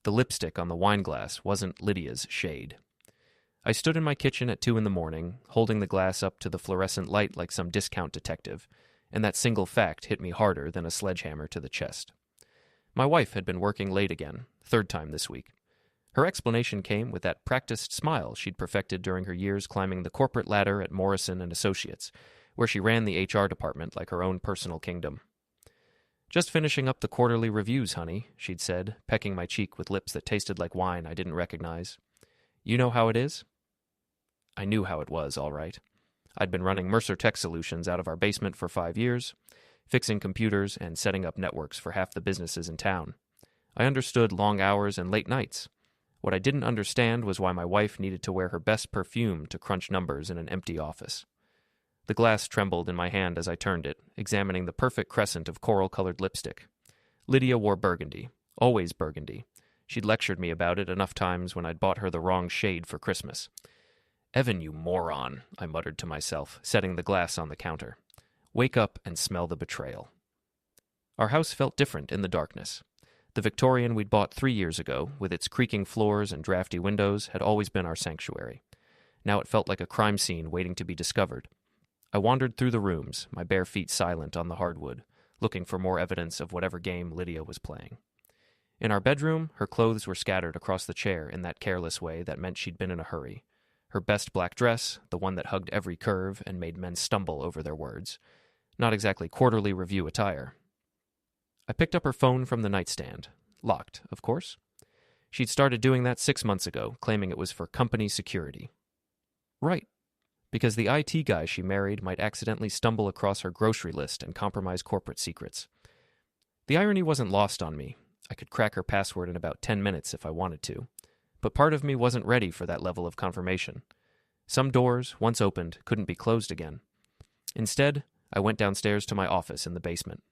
The lipstick on the wineglass wasn't Lydia's shade. I stood in my kitchen at 2 a.m, holding the glass up to the fluorescent light like some discount detective, and that single fact hit me harder than a sledgehammer to the chest. My wife had been working late again, 3rd time this week. Her explanation came with that practiced smile she'd perfected during her years climbing the corporate ladder at Morrison Associates, where she ran the HR department like her own personal kingdom. "Just finishing up the quarterly reviews, honey," she'd said, pecking my cheek with lips that tasted like wine I didn't recognize. "You know how it is?" I knew how it was, all right. I'd been running Mercer Tech Solutions out of our basement for 5 years, fixing computers and setting up networks for half the businesses in town. I understood long hours and late nights. What I didn't understand was why my wife needed to wear her best perfume to crunch numbers in an empty office. The glass trembled in my hand as I turned it, examining the perfect crescent of coral-colored lipstick. Lydia wore burgundy, always burgundy. She'd lectured me about it enough times when I'd bought her the wrong shade for Christmas. "Evan, you moron," I muttered to myself, setting the glass on the counter. "Wake up and smell the betrayal." Our house felt different in the darkness. The Victorian we'd bought 3 years ago, with its creaking floors and drafty windows, had always been our sanctuary. Now it felt like a crime scene waiting to be discovered. I wandered through the rooms, my bare feet silent on the hardwood, looking for more evidence of whatever game Lydia was playing. In our bedroom, her clothes were scattered across the chair in that careless way that meant she'd been in a hurry. Her best black dress, the one that hugged every curve and made men stumble over their words. Not exactly quarterly review attire. I picked up her phone from the nightstand. Locked, of course. She'd started doing that 6 months ago, claiming it was for company security. Right. Because the IT guy she married might accidentally stumble across her grocery list and compromise corporate secrets. The irony wasn't lost on me. I could crack her password in about 10 minutes if I wanted to. But part of me wasn't ready for that level of confirmation. Some doors, once opened, couldn't be closed again. Instead, I went downstairs to my office in the basement.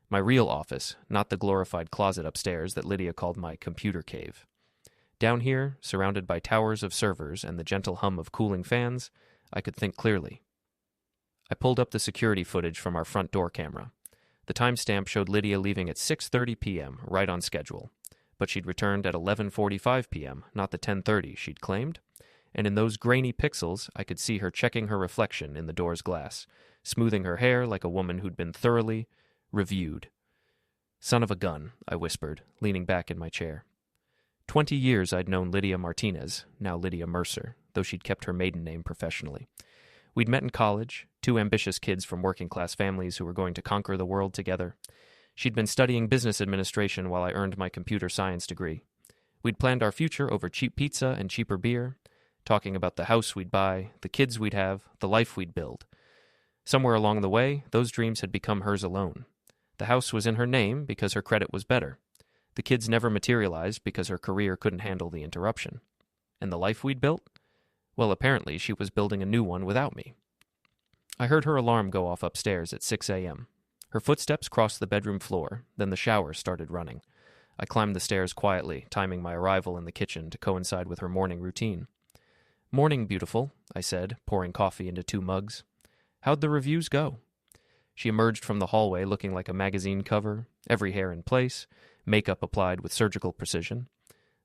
My real office, not the glorified closet upstairs that Lydia called my computer cave. Down here, surrounded by towers of servers and the gentle hum of cooling fans, I could think clearly. I pulled up the security footage from our front door camera. The timestamp showed Lydia leaving at 6:30 p.m., right on schedule. But she'd returned at 11:45 p.m., not the 10:30 she'd claimed. And in those grainy pixels, I could see her checking her reflection in the door's glass, smoothing her hair like a woman who'd been thoroughly reviewed. "Son of a gun," I whispered, leaning back in my chair. 20 years I'd known Lydia Martinez, now Lydia Mercer, though she'd kept her maiden name professionally. We'd met in college, 2 ambitious kids from working-class families who were going to conquer the world together. She'd been studying business administration while I earned my computer science degree. We'd planned our future over cheap pizza and cheaper beer, talking about the house we'd buy, the kids we'd have, the life we'd build. Somewhere along the way, those dreams had become hers alone. The house was in her name because her credit was better. The kids never materialized because her career couldn't handle the interruption. And the life we'd built? Well, apparently she was building a new one without me. I heard her alarm go off upstairs at 6 a.m. Her footsteps crossed the bedroom floor, then the shower started running. I climbed the stairs quietly, timing my arrival in the kitchen to coincide with her morning routine. "Morning, beautiful," I said, pouring coffee into 2 mugs. "How'd the reviews go?" She emerged from the hallway looking like a magazine cover, every hair in place, makeup applied with surgical precision.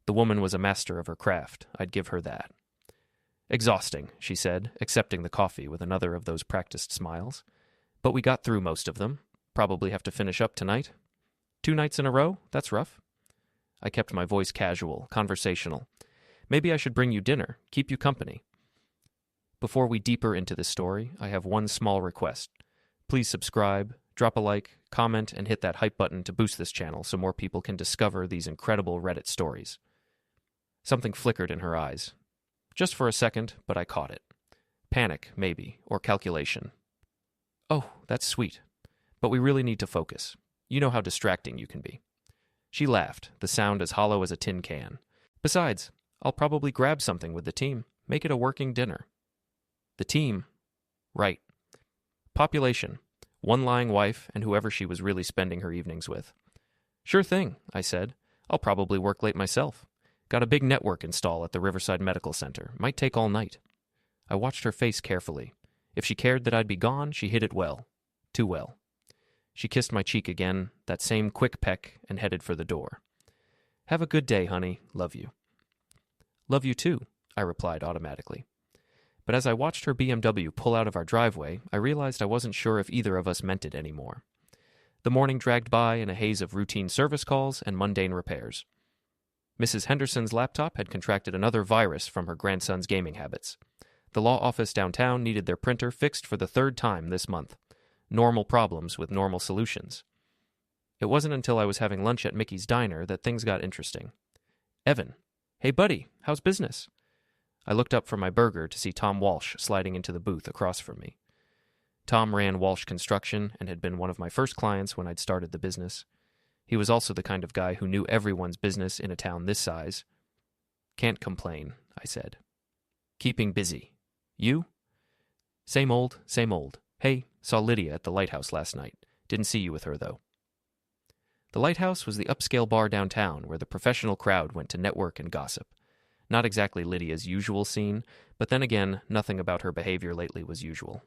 The woman was a master of her craft, I'd give her that. "Exhausting," she said, accepting the coffee with another of those practiced smiles. "But we got through most of them. Probably have to finish up tonight. 2 nights in a row? That's rough." I kept my voice casual, conversational. "Maybe I should bring you dinner, keep you company." Before we deeper into this story, I have one small request. Please subscribe, drop a like, comment, and hit that hype button to boost this channel so more people can discover these incredible Reddit stories. Something flickered in her eyes. Just for a second, but I caught it. Panic, maybe, or calculation. "Oh, that's sweet. But we really need to focus. You know how distracting you can be." She laughed, the sound as hollow as a tin can. "Besides, I'll probably grab something with the team. Make it a working dinner." The team? Right. Population. 1 lying wife and whoever she was really spending her evenings with. "Sure thing," I said. "I'll probably work late myself. Got a big network install at the Riverside Medical Center. Might take all night." I watched her face carefully. If she cared that I'd be gone, she hid it well. Too well. She kissed my cheek again, that same quick peck, and headed for the door. Have a good day, honey. Love you. Love you too, I replied automatically. But as I watched her BMW pull out of our driveway, I realized I wasn't sure if either of us meant it anymore. The morning dragged by in a haze of routine service calls and mundane repairs. Mrs. Henderson's laptop had contracted another virus from her grandson's gaming habits. The law office downtown needed their printer fixed for the third time this month. Normal problems with normal solutions. It wasn't until I was having lunch at Mickey's Diner that things got interesting. Evan. Hey, buddy, how's business? I looked up from my burger to see Tom Walsh sliding into the booth across from me. Tom ran Walsh Construction and had been one of my first clients when I'd started the business. He was also the kind of guy who knew everyone's business in a town this size. Can't complain, I said. Keeping busy. You? Same old, same old. Hey, saw Lydia at the Lighthouse last night. Didn't see you with her, though. The Lighthouse was the upscale bar downtown where the professional crowd went to network and gossip. Not exactly Lydia's usual scene, but then again, nothing about her behavior lately was usual.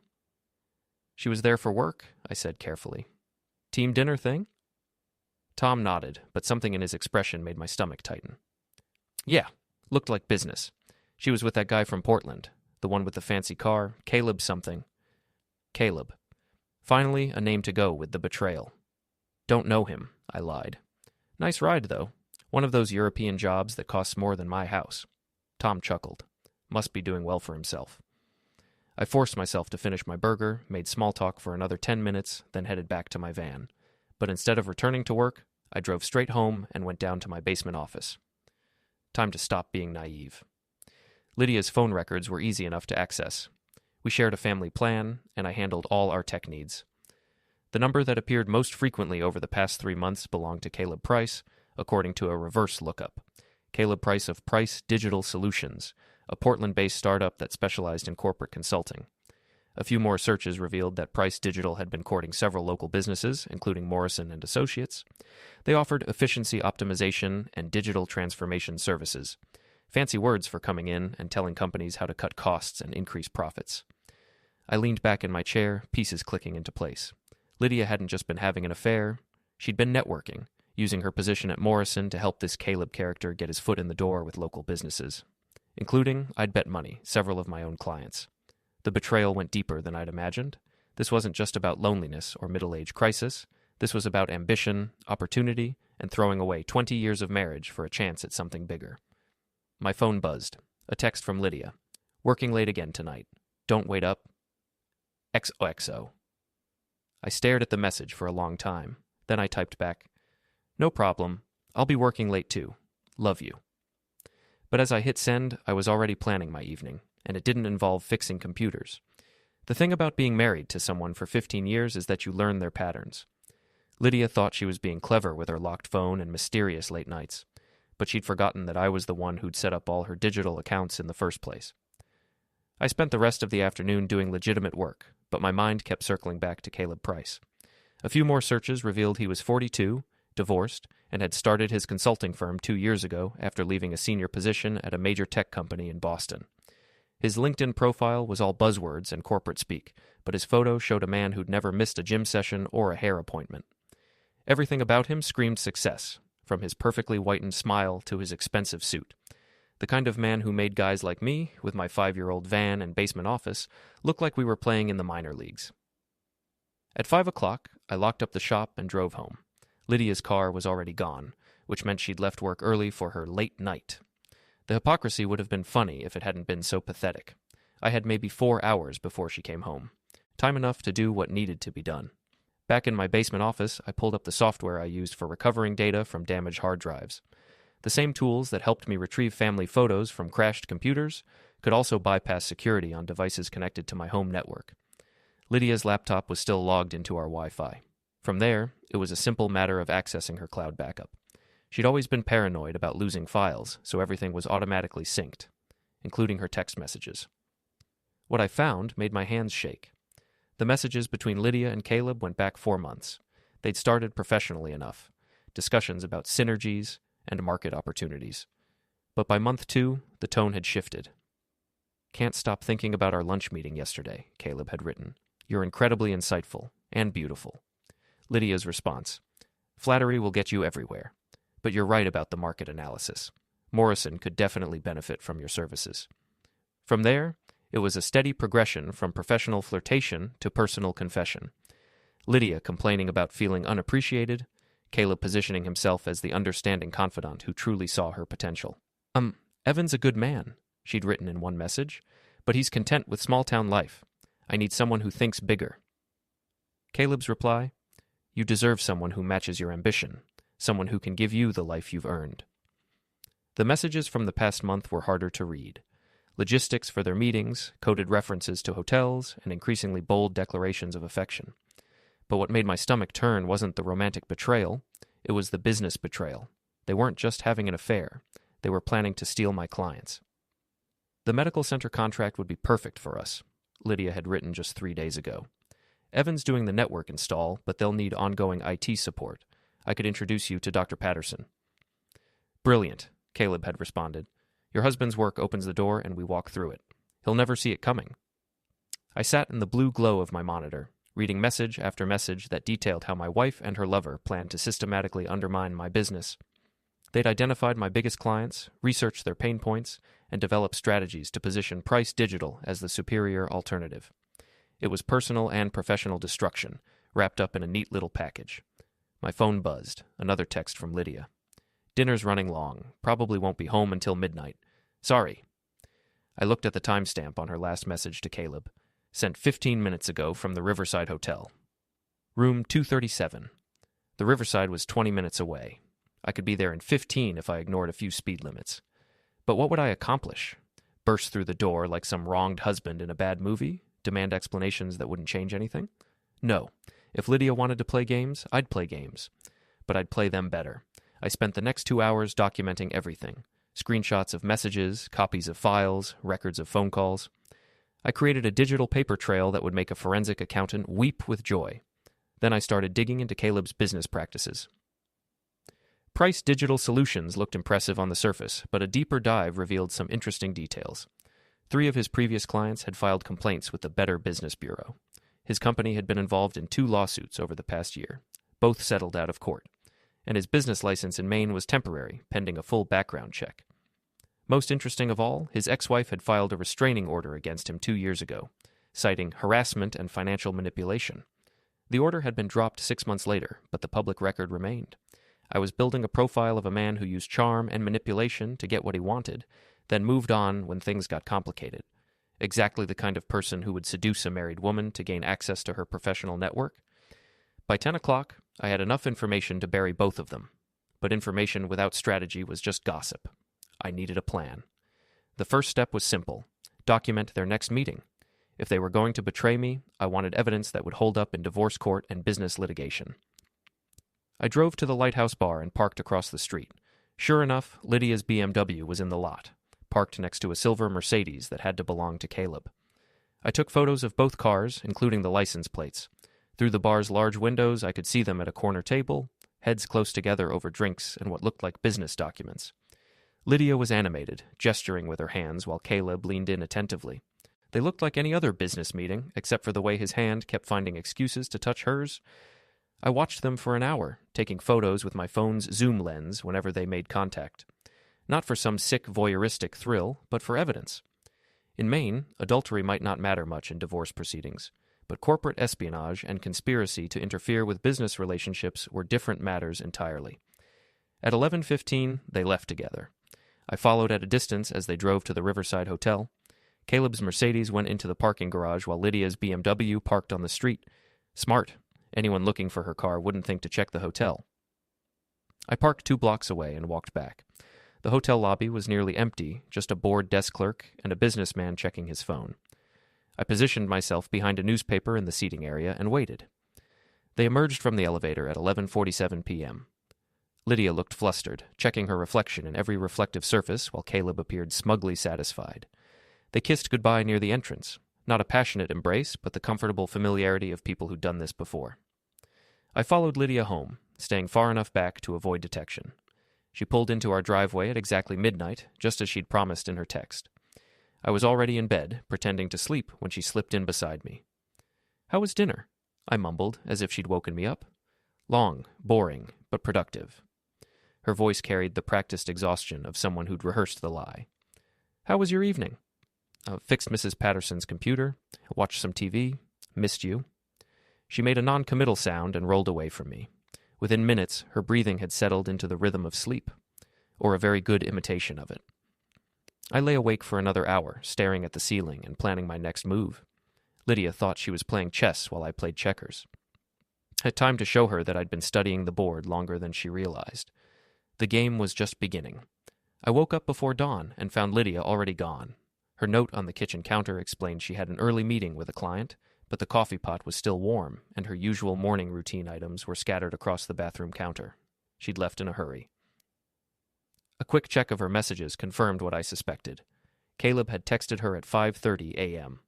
She was there for work, I said carefully. Team dinner thing? Tom nodded, but something in his expression made my stomach tighten. Yeah, looked like business. She was with that guy from Portland, the one with the fancy car, Caleb something. Caleb. Finally, a name to go with the betrayal. Don't know him, I lied. Nice ride, though. One of those European jobs that costs more than my house. Tom chuckled. Must be doing well for himself. I forced myself to finish my burger, made small talk for another 10 minutes, then headed back to my van. But instead of returning to work, I drove straight home and went down to my basement office. Time to stop being naive. Lydia's phone records were easy enough to access. We shared a family plan, and I handled all our tech needs. The number that appeared most frequently over the past 3 months belonged to Caleb Price, according to a reverse lookup. Caleb Price of Price Digital Solutions, a Portland-based startup that specialized in corporate consulting. A few more searches revealed that Price Digital had been courting several local businesses, including Morrison Associates. They offered efficiency optimization and digital transformation services. Fancy words for coming in and telling companies how to cut costs and increase profits. I leaned back in my chair, pieces clicking into place. Lydia hadn't just been having an affair. She'd been networking, using her position at Morrison to help this Caleb character get his foot in the door with local businesses. Including, I'd bet money, several of my own clients. The betrayal went deeper than I'd imagined. This wasn't just about loneliness or middle-age crisis. This was about ambition, opportunity, and throwing away 20 years of marriage for a chance at something bigger. My phone buzzed. A text from Lydia. Working late again tonight. Don't wait up. XOXO. I stared at the message for a long time. Then I typed back, No problem. I'll be working late too. Love you. But as I hit send, I was already planning my evening, and it didn't involve fixing computers. The thing about being married to someone for 15 years is that you learn their patterns. Lydia thought she was being clever with her locked phone and mysterious late nights, but she'd forgotten that I was the one who'd set up all her digital accounts in the first place. I spent the rest of the afternoon doing legitimate work, but my mind kept circling back to Caleb Price. A few more searches revealed he was 42, divorced, and had started his consulting firm 2 years ago after leaving a senior position at a major tech company in Boston. His LinkedIn profile was all buzzwords and corporate speak, but his photo showed a man who'd never missed a gym session or a hair appointment. Everything about him screamed success, from his perfectly whitened smile to his expensive suit. The kind of man who made guys like me, with my 5-year-old van and basement office, look like we were playing in the minor leagues. At 5 o'clock, I locked up the shop and drove home. Lydia's car was already gone, which meant she'd left work early for her late night. The hypocrisy would have been funny if it hadn't been so pathetic. I had maybe 4 hours before she came home. Time enough to do what needed to be done. Back in my basement office, I pulled up the software I used for recovering data from damaged hard drives. The same tools that helped me retrieve family photos from crashed computers could also bypass security on devices connected to my home network. Lydia's laptop was still logged into our Wi-Fi. From there, it was a simple matter of accessing her cloud backup. She'd always been paranoid about losing files, so everything was automatically synced, including her text messages. What I found made my hands shake. The messages between Lydia and Caleb went back 4 months. They'd started professionally enough, discussions about synergies and market opportunities. But by month 2, the tone had shifted. Can't stop thinking about our lunch meeting yesterday, Caleb had written. You're incredibly insightful and beautiful. Lydia's response. Flattery will get you everywhere. but you're right about the market analysis. Morrison could definitely benefit from your services. From there, it was a steady progression from professional flirtation to personal confession. Lydia complaining about feeling unappreciated, Caleb positioning himself as the understanding confidant who truly saw her potential. Evan's a good man, she'd written in one message, but he's content with small-town life. I need someone who thinks bigger. Caleb's reply, you deserve someone who matches your ambition, someone who can give you the life you've earned. The messages from the past month were harder to read. Logistics for their meetings, coded references to hotels, and increasingly bold declarations of affection. But what made my stomach turn wasn't the romantic betrayal, it was the business betrayal. They weren't just having an affair, they were planning to steal my clients. The medical center contract would be perfect for us, Lydia had written just 3 days ago. Evan's doing the network install, but they'll need ongoing IT support. I could introduce you to Dr. Patterson. Brilliant, Caleb had responded. Your husband's work opens the door and we walk through it. He'll never see it coming. I sat in the blue glow of my monitor, reading message after message that detailed how my wife and her lover planned to systematically undermine my business. They'd identified my biggest clients, researched their pain points, and developed strategies to position Price Digital as the superior alternative. It was personal and professional destruction, wrapped up in a neat little package. My phone buzzed, another text from Lydia. Dinner's running long, probably won't be home until midnight. Sorry. I looked at the timestamp on her last message to Caleb, sent 15 minutes ago from the Riverside Hotel. Room 237. The Riverside was 20 minutes away. I could be there in 15 if I ignored a few speed limits. But what would I accomplish? Burst through the door like some wronged husband in a bad movie? Demand explanations that wouldn't change anything? No. If Lydia wanted to play games, I'd play games. But I'd play them better. I spent the next 2 hours documenting everything. Screenshots of messages, copies of files, records of phone calls. I created a digital paper trail that would make a forensic accountant weep with joy. Then I started digging into Caleb's business practices. Price Digital Solutions looked impressive on the surface, but a deeper dive revealed some interesting details. 3 of his previous clients had filed complaints with the Better Business Bureau. His company had been involved in 2 lawsuits over the past year, both settled out of court, and his business license in Maine was temporary, pending a full background check. Most interesting of all, his ex-wife had filed a restraining order against him 2 years ago, citing harassment and financial manipulation. The order had been dropped 6 months later, but the public record remained. I was building a profile of a man who used charm and manipulation to get what he wanted, then moved on when things got complicated. Exactly the kind of person who would seduce a married woman to gain access to her professional network. By 10 o'clock, I had enough information to bury both of them. But information without strategy was just gossip. I needed a plan. The first step was simple. Document their next meeting. If they were going to betray me, I wanted evidence that would hold up in divorce court and business litigation. I drove to the Lighthouse Bar and parked across the street. Sure enough, Lydia's BMW was in the lot, parked next to a silver Mercedes that had to belong to Caleb. I took photos of both cars, including the license plates. Through the bar's large windows, I could see them at a corner table, heads close together over drinks and what looked like business documents. Lydia was animated, gesturing with her hands while Caleb leaned in attentively. They looked like any other business meeting, except for the way his hand kept finding excuses to touch hers. I watched them for an hour, taking photos with my phone's zoom lens whenever they made contact. Not for some sick voyeuristic thrill, but for evidence. In Maine, adultery might not matter much in divorce proceedings, but corporate espionage and conspiracy to interfere with business relationships were different matters entirely. At 11:15, they left together. I followed at a distance as they drove to the Riverside Hotel. Caleb's Mercedes went into the parking garage while Lydia's BMW parked on the street. Smart. Anyone looking for her car wouldn't think to check the hotel. I parked 2 blocks away and walked back. The hotel lobby was nearly empty, just a bored desk clerk and a businessman checking his phone. I positioned myself behind a newspaper in the seating area and waited. They emerged from the elevator at 11:47 p.m. Lydia looked flustered, checking her reflection in every reflective surface while Caleb appeared smugly satisfied. They kissed goodbye near the entrance. Not a passionate embrace, but the comfortable familiarity of people who'd done this before. I followed Lydia home, staying far enough back to avoid detection. She pulled into our driveway at exactly midnight, just as she'd promised in her text. I was already in bed, pretending to sleep when she slipped in beside me. "How was dinner?" I mumbled, as if she'd woken me up. "Long, boring, but productive." Her voice carried the practiced exhaustion of someone who'd rehearsed the lie. "How was your evening?" "Fixed Mrs. Patterson's computer, watched some TV, missed you." She made a non-committal sound and rolled away from me. Within minutes, her breathing had settled into the rhythm of sleep, or a very good imitation of it. I lay awake for another hour, staring at the ceiling and planning my next move. Lydia thought she was playing chess while I played checkers. I had time to show her that I'd been studying the board longer than she realized. The game was just beginning. I woke up before dawn and found Lydia already gone. Her note on the kitchen counter explained she had an early meeting with a client, but the coffee pot was still warm, and her usual morning routine items were scattered across the bathroom counter. She'd left in a hurry. A quick check of her messages confirmed what I suspected. Caleb had texted her at 5:30 a.m.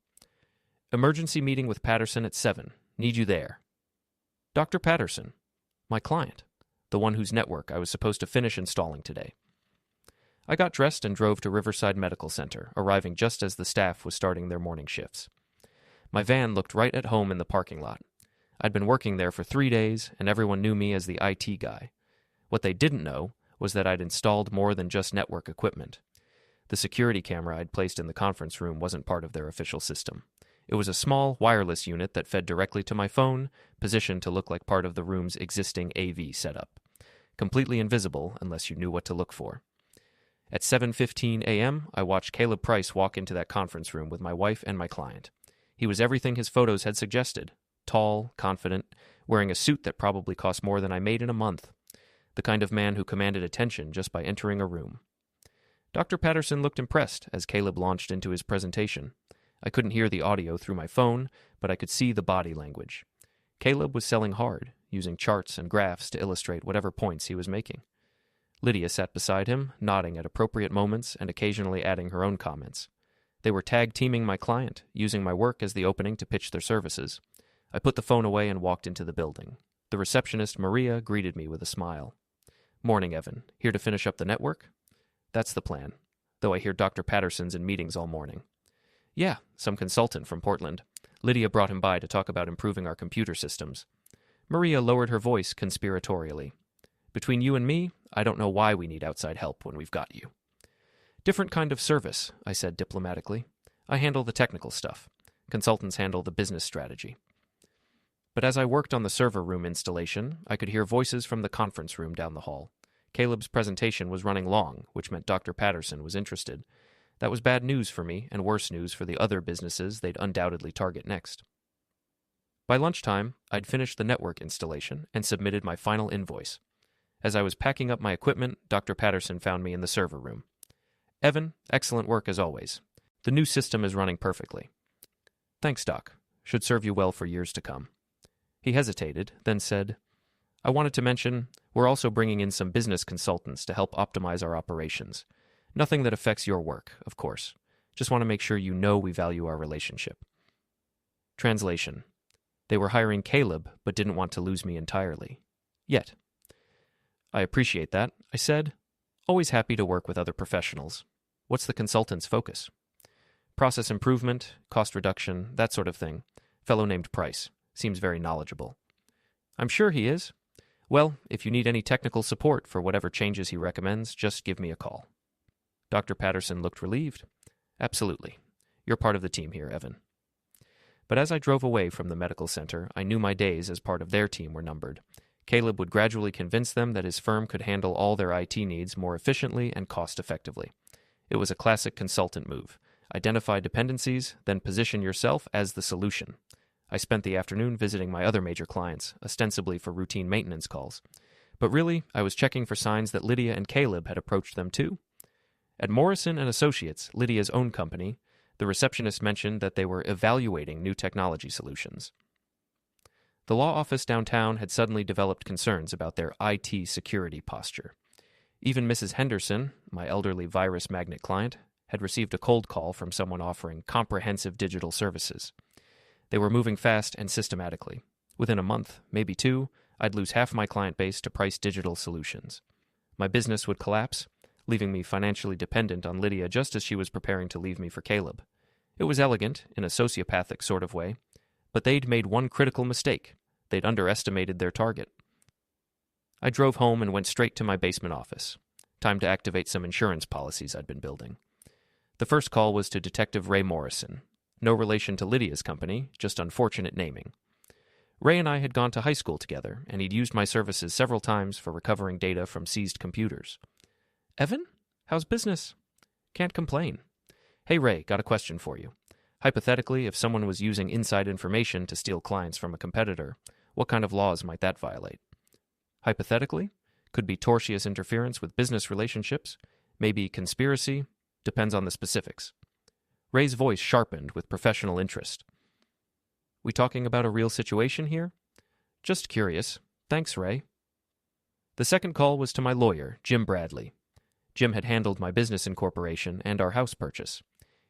"Emergency meeting with Patterson at 7. Need you there." Dr. Patterson. My client. The one whose network I was supposed to finish installing today. I got dressed and drove to Riverside Medical Center, arriving just as the staff was starting their morning shifts. My van looked right at home in the parking lot. I'd been working there for 3 days, and everyone knew me as the IT guy. What they didn't know was that I'd installed more than just network equipment. The security camera I'd placed in the conference room wasn't part of their official system. It was a small wireless unit that fed directly to my phone, positioned to look like part of the room's existing AV setup. Completely invisible unless you knew what to look for. At 7:15 a.m., I watched Caleb Price walk into that conference room with my wife and my client. He was everything his photos had suggested. Tall, confident, wearing a suit that probably cost more than I made in a month. The kind of man who commanded attention just by entering a room. Dr. Patterson looked impressed as Caleb launched into his presentation. I couldn't hear the audio through my phone, but I could see the body language. Caleb was selling hard, using charts and graphs to illustrate whatever points he was making. Lydia sat beside him, nodding at appropriate moments and occasionally adding her own comments. They were tag-teaming my client, using my work as the opening to pitch their services. I put the phone away and walked into the building. The receptionist, Maria, greeted me with a smile. "Morning, Evan. Here to finish up the network?" "That's the plan, though I hear Dr. Patterson's in meetings all morning." "Yeah, some consultant from Portland. Lydia brought him by to talk about improving our computer systems." Maria lowered her voice conspiratorially. "Between you and me, I don't know why we need outside help when we've got you." "Different kind of service," I said diplomatically. "I handle the technical stuff. Consultants handle the business strategy." But as I worked on the server room installation, I could hear voices from the conference room down the hall. Caleb's presentation was running long, which meant Dr. Patterson was interested. That was bad news for me and worse news for the other businesses they'd undoubtedly target next. By lunchtime, I'd finished the network installation and submitted my final invoice. As I was packing up my equipment, Dr. Patterson found me in the server room. "Evan, excellent work as always. The new system is running perfectly." "Thanks, Doc. Should serve you well for years to come." He hesitated, then said, "I wanted to mention, we're also bringing in some business consultants to help optimize our operations. Nothing that affects your work, of course. Just want to make sure you know we value our relationship." Translation. They were hiring Caleb, but didn't want to lose me entirely. Yet. "I appreciate that," I said. "Always happy to work with other professionals. What's the consultant's focus?" "Process improvement, cost reduction, that sort of thing. Fellow named Price. Seems very knowledgeable." "I'm sure he is. Well, if you need any technical support for whatever changes he recommends, just give me a call." Dr. Patterson looked relieved. "Absolutely. You're part of the team here, Evan." But as I drove away from the medical center, I knew my days as part of their team were numbered. Caleb would gradually convince them that his firm could handle all their IT needs more efficiently and cost-effectively. It was a classic consultant move. Identify dependencies, then position yourself as the solution. I spent the afternoon visiting my other major clients, ostensibly for routine maintenance calls. But really, I was checking for signs that Lydia and Caleb had approached them too. At Morrison Associates, Lydia's own company, the receptionist mentioned that they were evaluating new technology solutions. The law office downtown had suddenly developed concerns about their IT security posture. Even Mrs. Henderson, my elderly virus magnet client, had received a cold call from someone offering comprehensive digital services. They were moving fast and systematically. Within a month, maybe 2, I'd lose half my client base to Price Digital Solutions. My business would collapse, leaving me financially dependent on Lydia just as she was preparing to leave me for Caleb. It was elegant, in a sociopathic sort of way, but they'd made one critical mistake. They'd underestimated their target. I drove home and went straight to my basement office. Time to activate some insurance policies I'd been building. The first call was to Detective Ray Morrison. No relation to Lydia's company, just unfortunate naming. Ray and I had gone to high school together, and he'd used my services several times for recovering data from seized computers. "Evan? How's business?" "Can't complain." "Hey Ray, got a question for you. Hypothetically, if someone was using inside information to steal clients from a competitor, what kind of laws might that violate?" "Hypothetically? Could be tortious interference with business relationships, maybe conspiracy, depends on the specifics." Ray's voice sharpened with professional interest. "We talking about a real situation here?" "Just curious. Thanks, Ray." The second call was to my lawyer, Jim Bradley. Jim had handled my business incorporation and our house purchase.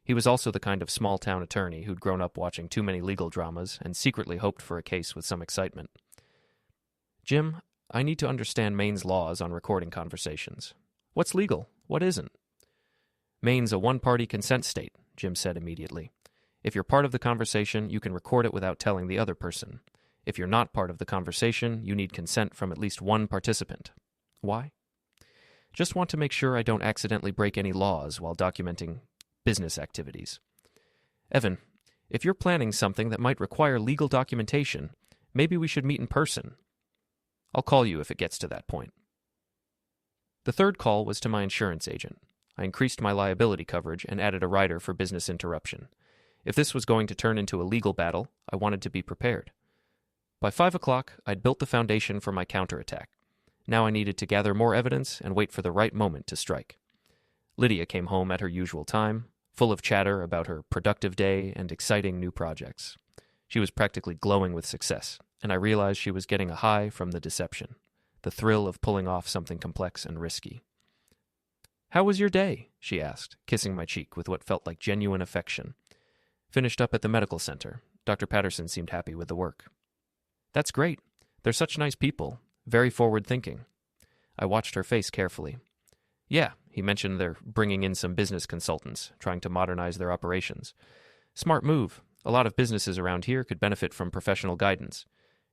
He was also the kind of small-town attorney who'd grown up watching too many legal dramas and secretly hoped for a case with some excitement. "Jim, I need to understand Maine's laws on recording conversations. What's legal? What isn't?" "Maine's a one-party consent state," Jim said immediately. "If you're part of the conversation, you can record it without telling the other person. If you're not part of the conversation, you need consent from at least one participant." "Why?" "Just want to make sure I don't accidentally break any laws while documenting business activities." "Evan, if you're planning something that might require legal documentation, maybe we should meet in person. I'll call you if it gets to that point." The third call was to my insurance agent. I increased my liability coverage and added a rider for business interruption. If this was going to turn into a legal battle, I wanted to be prepared. By 5 o'clock, I'd built the foundation for my counterattack. Now I needed to gather more evidence and wait for the right moment to strike. Lydia came home at her usual time, full of chatter about her productive day and exciting new projects. She was practically glowing with success, and I realized she was getting a high from the deception, the thrill of pulling off something complex and risky. "How was your day?" she asked, kissing my cheek with what felt like genuine affection. "Finished up at the medical center. Dr. Patterson seemed happy with the work." "That's great. They're such nice people. Very forward-thinking." I watched her face carefully. "Yeah," he mentioned they're bringing in some business consultants, trying to modernize their operations. "Smart move. A lot of businesses around here could benefit from professional guidance."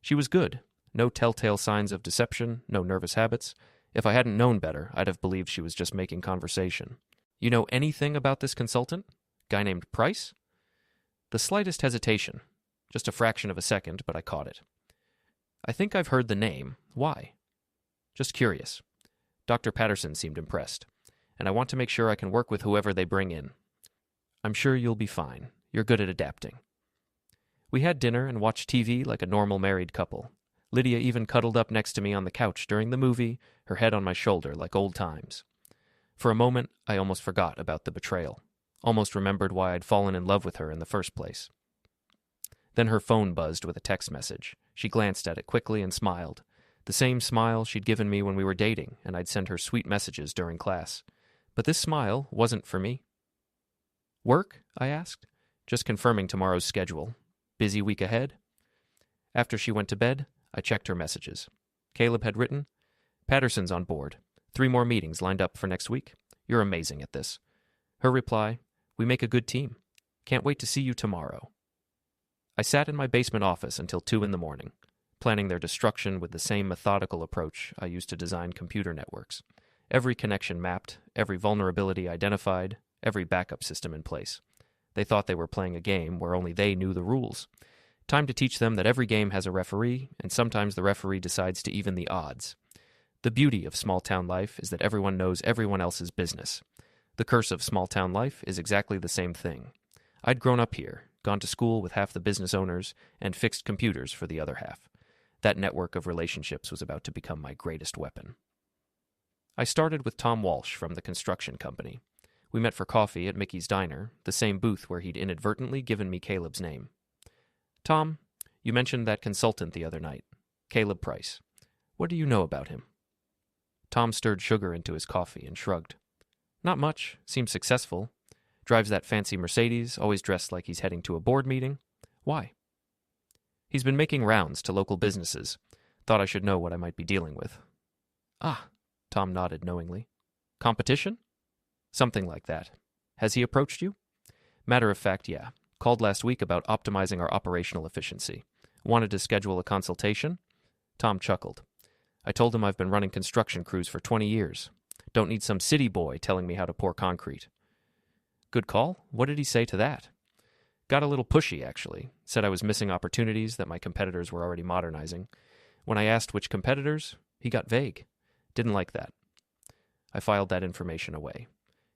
She was good. No telltale signs of deception, no nervous habits. If I hadn't known better, I'd have believed she was just making conversation. "You know anything about this consultant? Guy named Price?" The slightest hesitation. Just a fraction of a second, but I caught it. "I think I've heard the name. Why?" "Just curious." Dr. Patterson seemed impressed. "And I want to make sure I can work with whoever they bring in." "I'm sure you'll be fine. You're good at adapting." We had dinner and watched TV like a normal married couple. Lydia even cuddled up next to me on the couch during the movie, her head on my shoulder like old times. For a moment, I almost forgot about the betrayal. Almost remembered why I'd fallen in love with her in the first place. Then her phone buzzed with a text message. She glanced at it quickly and smiled. The same smile she'd given me when we were dating, and I'd sent her sweet messages during class. But this smile wasn't for me. "Work?" I asked, just confirming tomorrow's schedule. "Busy week ahead?" After she went to bed, I checked her messages. Caleb had written, "Patterson's on board. 3 more meetings lined up for next week. You're amazing at this." Her reply, "We make a good team. Can't wait to see you tomorrow." I sat in my basement office until 2 in the morning, planning their destruction with the same methodical approach I used to design computer networks. Every connection mapped, every vulnerability identified, every backup system in place. They thought they were playing a game where only they knew the rules. Time to teach them that every game has a referee, and sometimes the referee decides to even the odds. The beauty of small-town life is that everyone knows everyone else's business. The curse of small-town life is exactly the same thing. I'd grown up here, gone to school with half the business owners, and fixed computers for the other half. That network of relationships was about to become my greatest weapon. I started with Tom Walsh from the construction company. We met for coffee at Mickey's Diner, the same booth where he'd inadvertently given me Caleb's name. "Tom, you mentioned that consultant the other night, Caleb Price. What do you know about him?" Tom stirred sugar into his coffee and shrugged. "Not much. Seems successful. Drives that fancy Mercedes, always dressed like he's heading to a board meeting. Why?" "He's been making rounds to local businesses. Thought I should know what I might be dealing with." "Ah," Tom nodded knowingly. "Competition?" "Something like that. Has he approached you?" "Matter of fact, yeah. Called last week about optimizing our operational efficiency. Wanted to schedule a consultation?" Tom chuckled. I told him I've been running construction crews for 20 years. Don't need some city boy telling me how to pour concrete. Good call. What did he say to that? Got a little pushy, actually. Said I was missing opportunities that my competitors were already modernizing. When I asked which competitors, he got vague. Didn't like that. I filed that information away.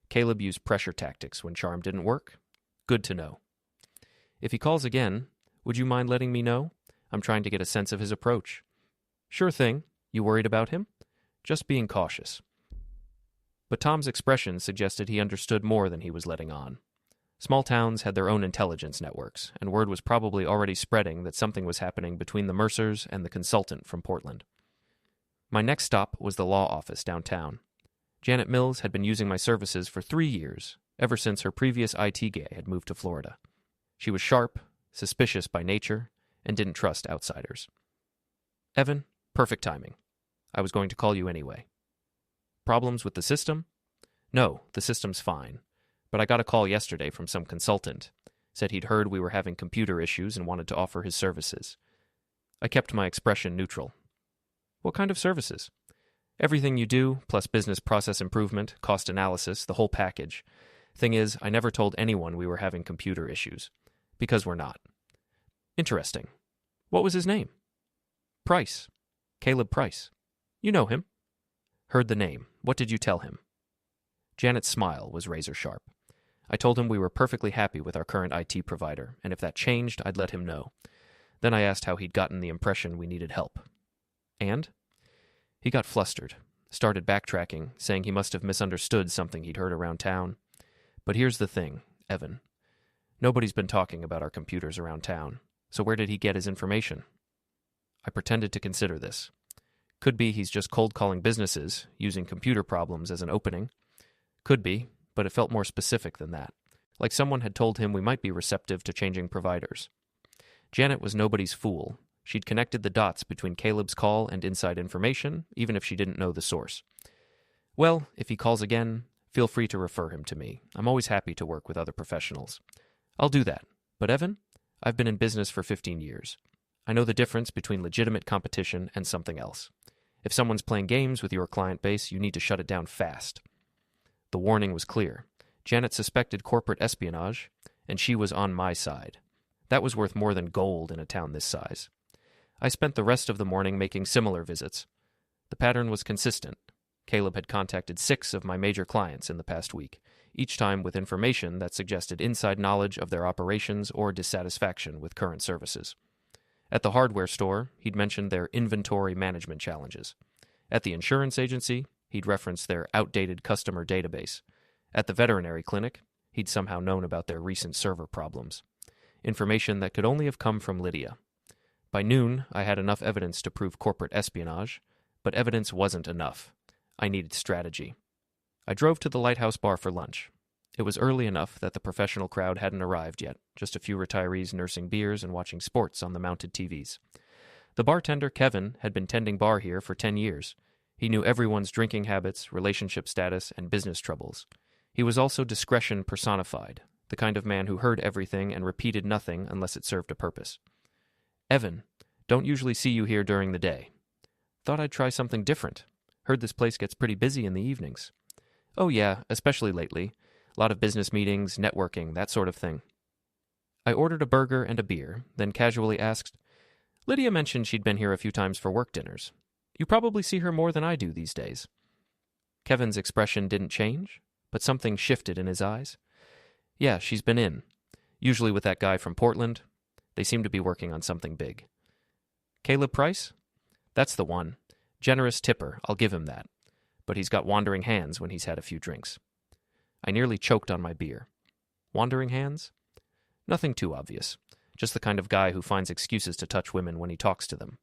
Caleb used pressure tactics when charm didn't work. Good to know. If he calls again, would you mind letting me know? I'm trying to get a sense of his approach. Sure thing. You worried about him? Just being cautious. But Tom's expression suggested he understood more than he was letting on. Small towns had their own intelligence networks, and word was probably already spreading that something was happening between the Mercers and the consultant from Portland. My next stop was the law office downtown. Janet Mills had been using my services for 3 years, ever since her previous IT guy had moved to Florida. She was sharp, suspicious by nature, and didn't trust outsiders. Evan, perfect timing. I was going to call you anyway. Problems with the system? No, the system's fine. But I got a call yesterday from some consultant. Said he'd heard we were having computer issues and wanted to offer his services. I kept my expression neutral. What kind of services? Everything you do, plus business process improvement, cost analysis, the whole package. Thing is, I never told anyone we were having computer issues. Because we're not. Interesting. What was his name? Price. Caleb Price. You know him. Heard the name. What did you tell him? Janet's smile was razor sharp. I told him we were perfectly happy with our current IT provider, and if that changed, I'd let him know. Then I asked how he'd gotten the impression we needed help. And? He got flustered, started backtracking, saying he must have misunderstood something he'd heard around town. But here's the thing, Evan. Nobody's been talking about our computers around town, so where did he get his information? I pretended to consider this. Could be he's just cold-calling businesses, using computer problems as an opening. Could be, but it felt more specific than that, like someone had told him we might be receptive to changing providers. Janet was nobody's fool. She'd connected the dots between Caleb's call and inside information, even if she didn't know the source. Well, if he calls again, feel free to refer him to me. I'm always happy to work with other professionals. I'll do that. But Evan, I've been in business for 15 years. I know the difference between legitimate competition and something else. If someone's playing games with your client base, you need to shut it down fast. The warning was clear. Janet suspected corporate espionage, and she was on my side. That was worth more than gold in a town this size. I spent the rest of the morning making similar visits. The pattern was consistent. Caleb had contacted 6 of my major clients in the past week, each time with information that suggested inside knowledge of their operations or dissatisfaction with current services. At the hardware store, he'd mentioned their inventory management challenges. At the insurance agency, he'd referenced their outdated customer database. At the veterinary clinic, he'd somehow known about their recent server problems. Information that could only have come from Lydia. By noon, I had enough evidence to prove corporate espionage, but evidence wasn't enough. I needed strategy. I drove to the Lighthouse Bar for lunch. It was early enough that the professional crowd hadn't arrived yet, just a few retirees nursing beers and watching sports on the mounted TVs. The bartender, Kevin, had been tending bar here for 10 years. He knew everyone's drinking habits, relationship status, and business troubles. He was also discretion personified, the kind of man who heard everything and repeated nothing unless it served a purpose. Evan, don't usually see you here during the day. Thought I'd try something different. Heard this place gets pretty busy in the evenings. Oh yeah, especially lately. A lot of business meetings, networking, that sort of thing. I ordered a burger and a beer, then casually asked, Lydia mentioned she'd been here a few times for work dinners. You probably see her more than I do these days. Kevin's expression didn't change, but something shifted in his eyes. Yeah, she's been in. Usually with that guy from Portland. They seem to be working on something big. Caleb Price? That's the one. Generous tipper, I'll give him that. But he's got wandering hands when he's had a few drinks. I nearly choked on my beer. Wandering hands? Nothing too obvious. Just the kind of guy who finds excuses to touch women when he talks to them.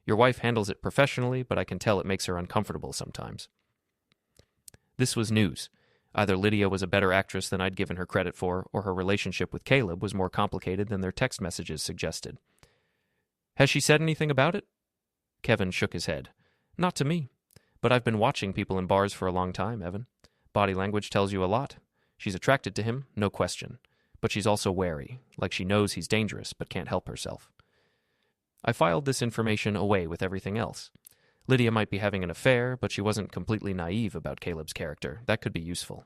Your wife handles it professionally, but I can tell it makes her uncomfortable sometimes. This was news. Either Lydia was a better actress than I'd given her credit for, or her relationship with Caleb was more complicated than their text messages suggested. Has she said anything about it? Kevin shook his head. Not to me. But I've been watching people in bars for a long time, Evan. Body language tells you a lot. She's attracted to him, no question. But she's also wary, like she knows he's dangerous but can't help herself. I filed this information away with everything else. Lydia might be having an affair, but she wasn't completely naive about Caleb's character. That could be useful.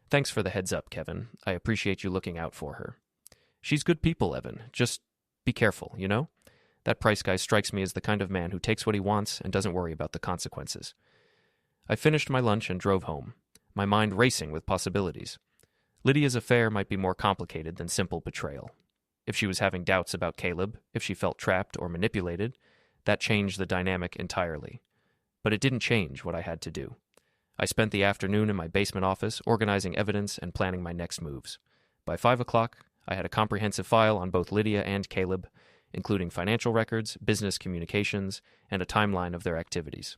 Thanks for the heads up, Kevin. I appreciate you looking out for her. She's good people, Evan. Just be careful, you know? That Price guy strikes me as the kind of man who takes what he wants and doesn't worry about the consequences. I finished my lunch and drove home, my mind racing with possibilities. Lydia's affair might be more complicated than simple betrayal. If she was having doubts about Caleb, if she felt trapped or manipulated, that changed the dynamic entirely. But it didn't change what I had to do. I spent the afternoon in my basement office organizing evidence and planning my next moves. By 5 o'clock, I had a comprehensive file on both Lydia and Caleb, including financial records, business communications, and a timeline of their activities.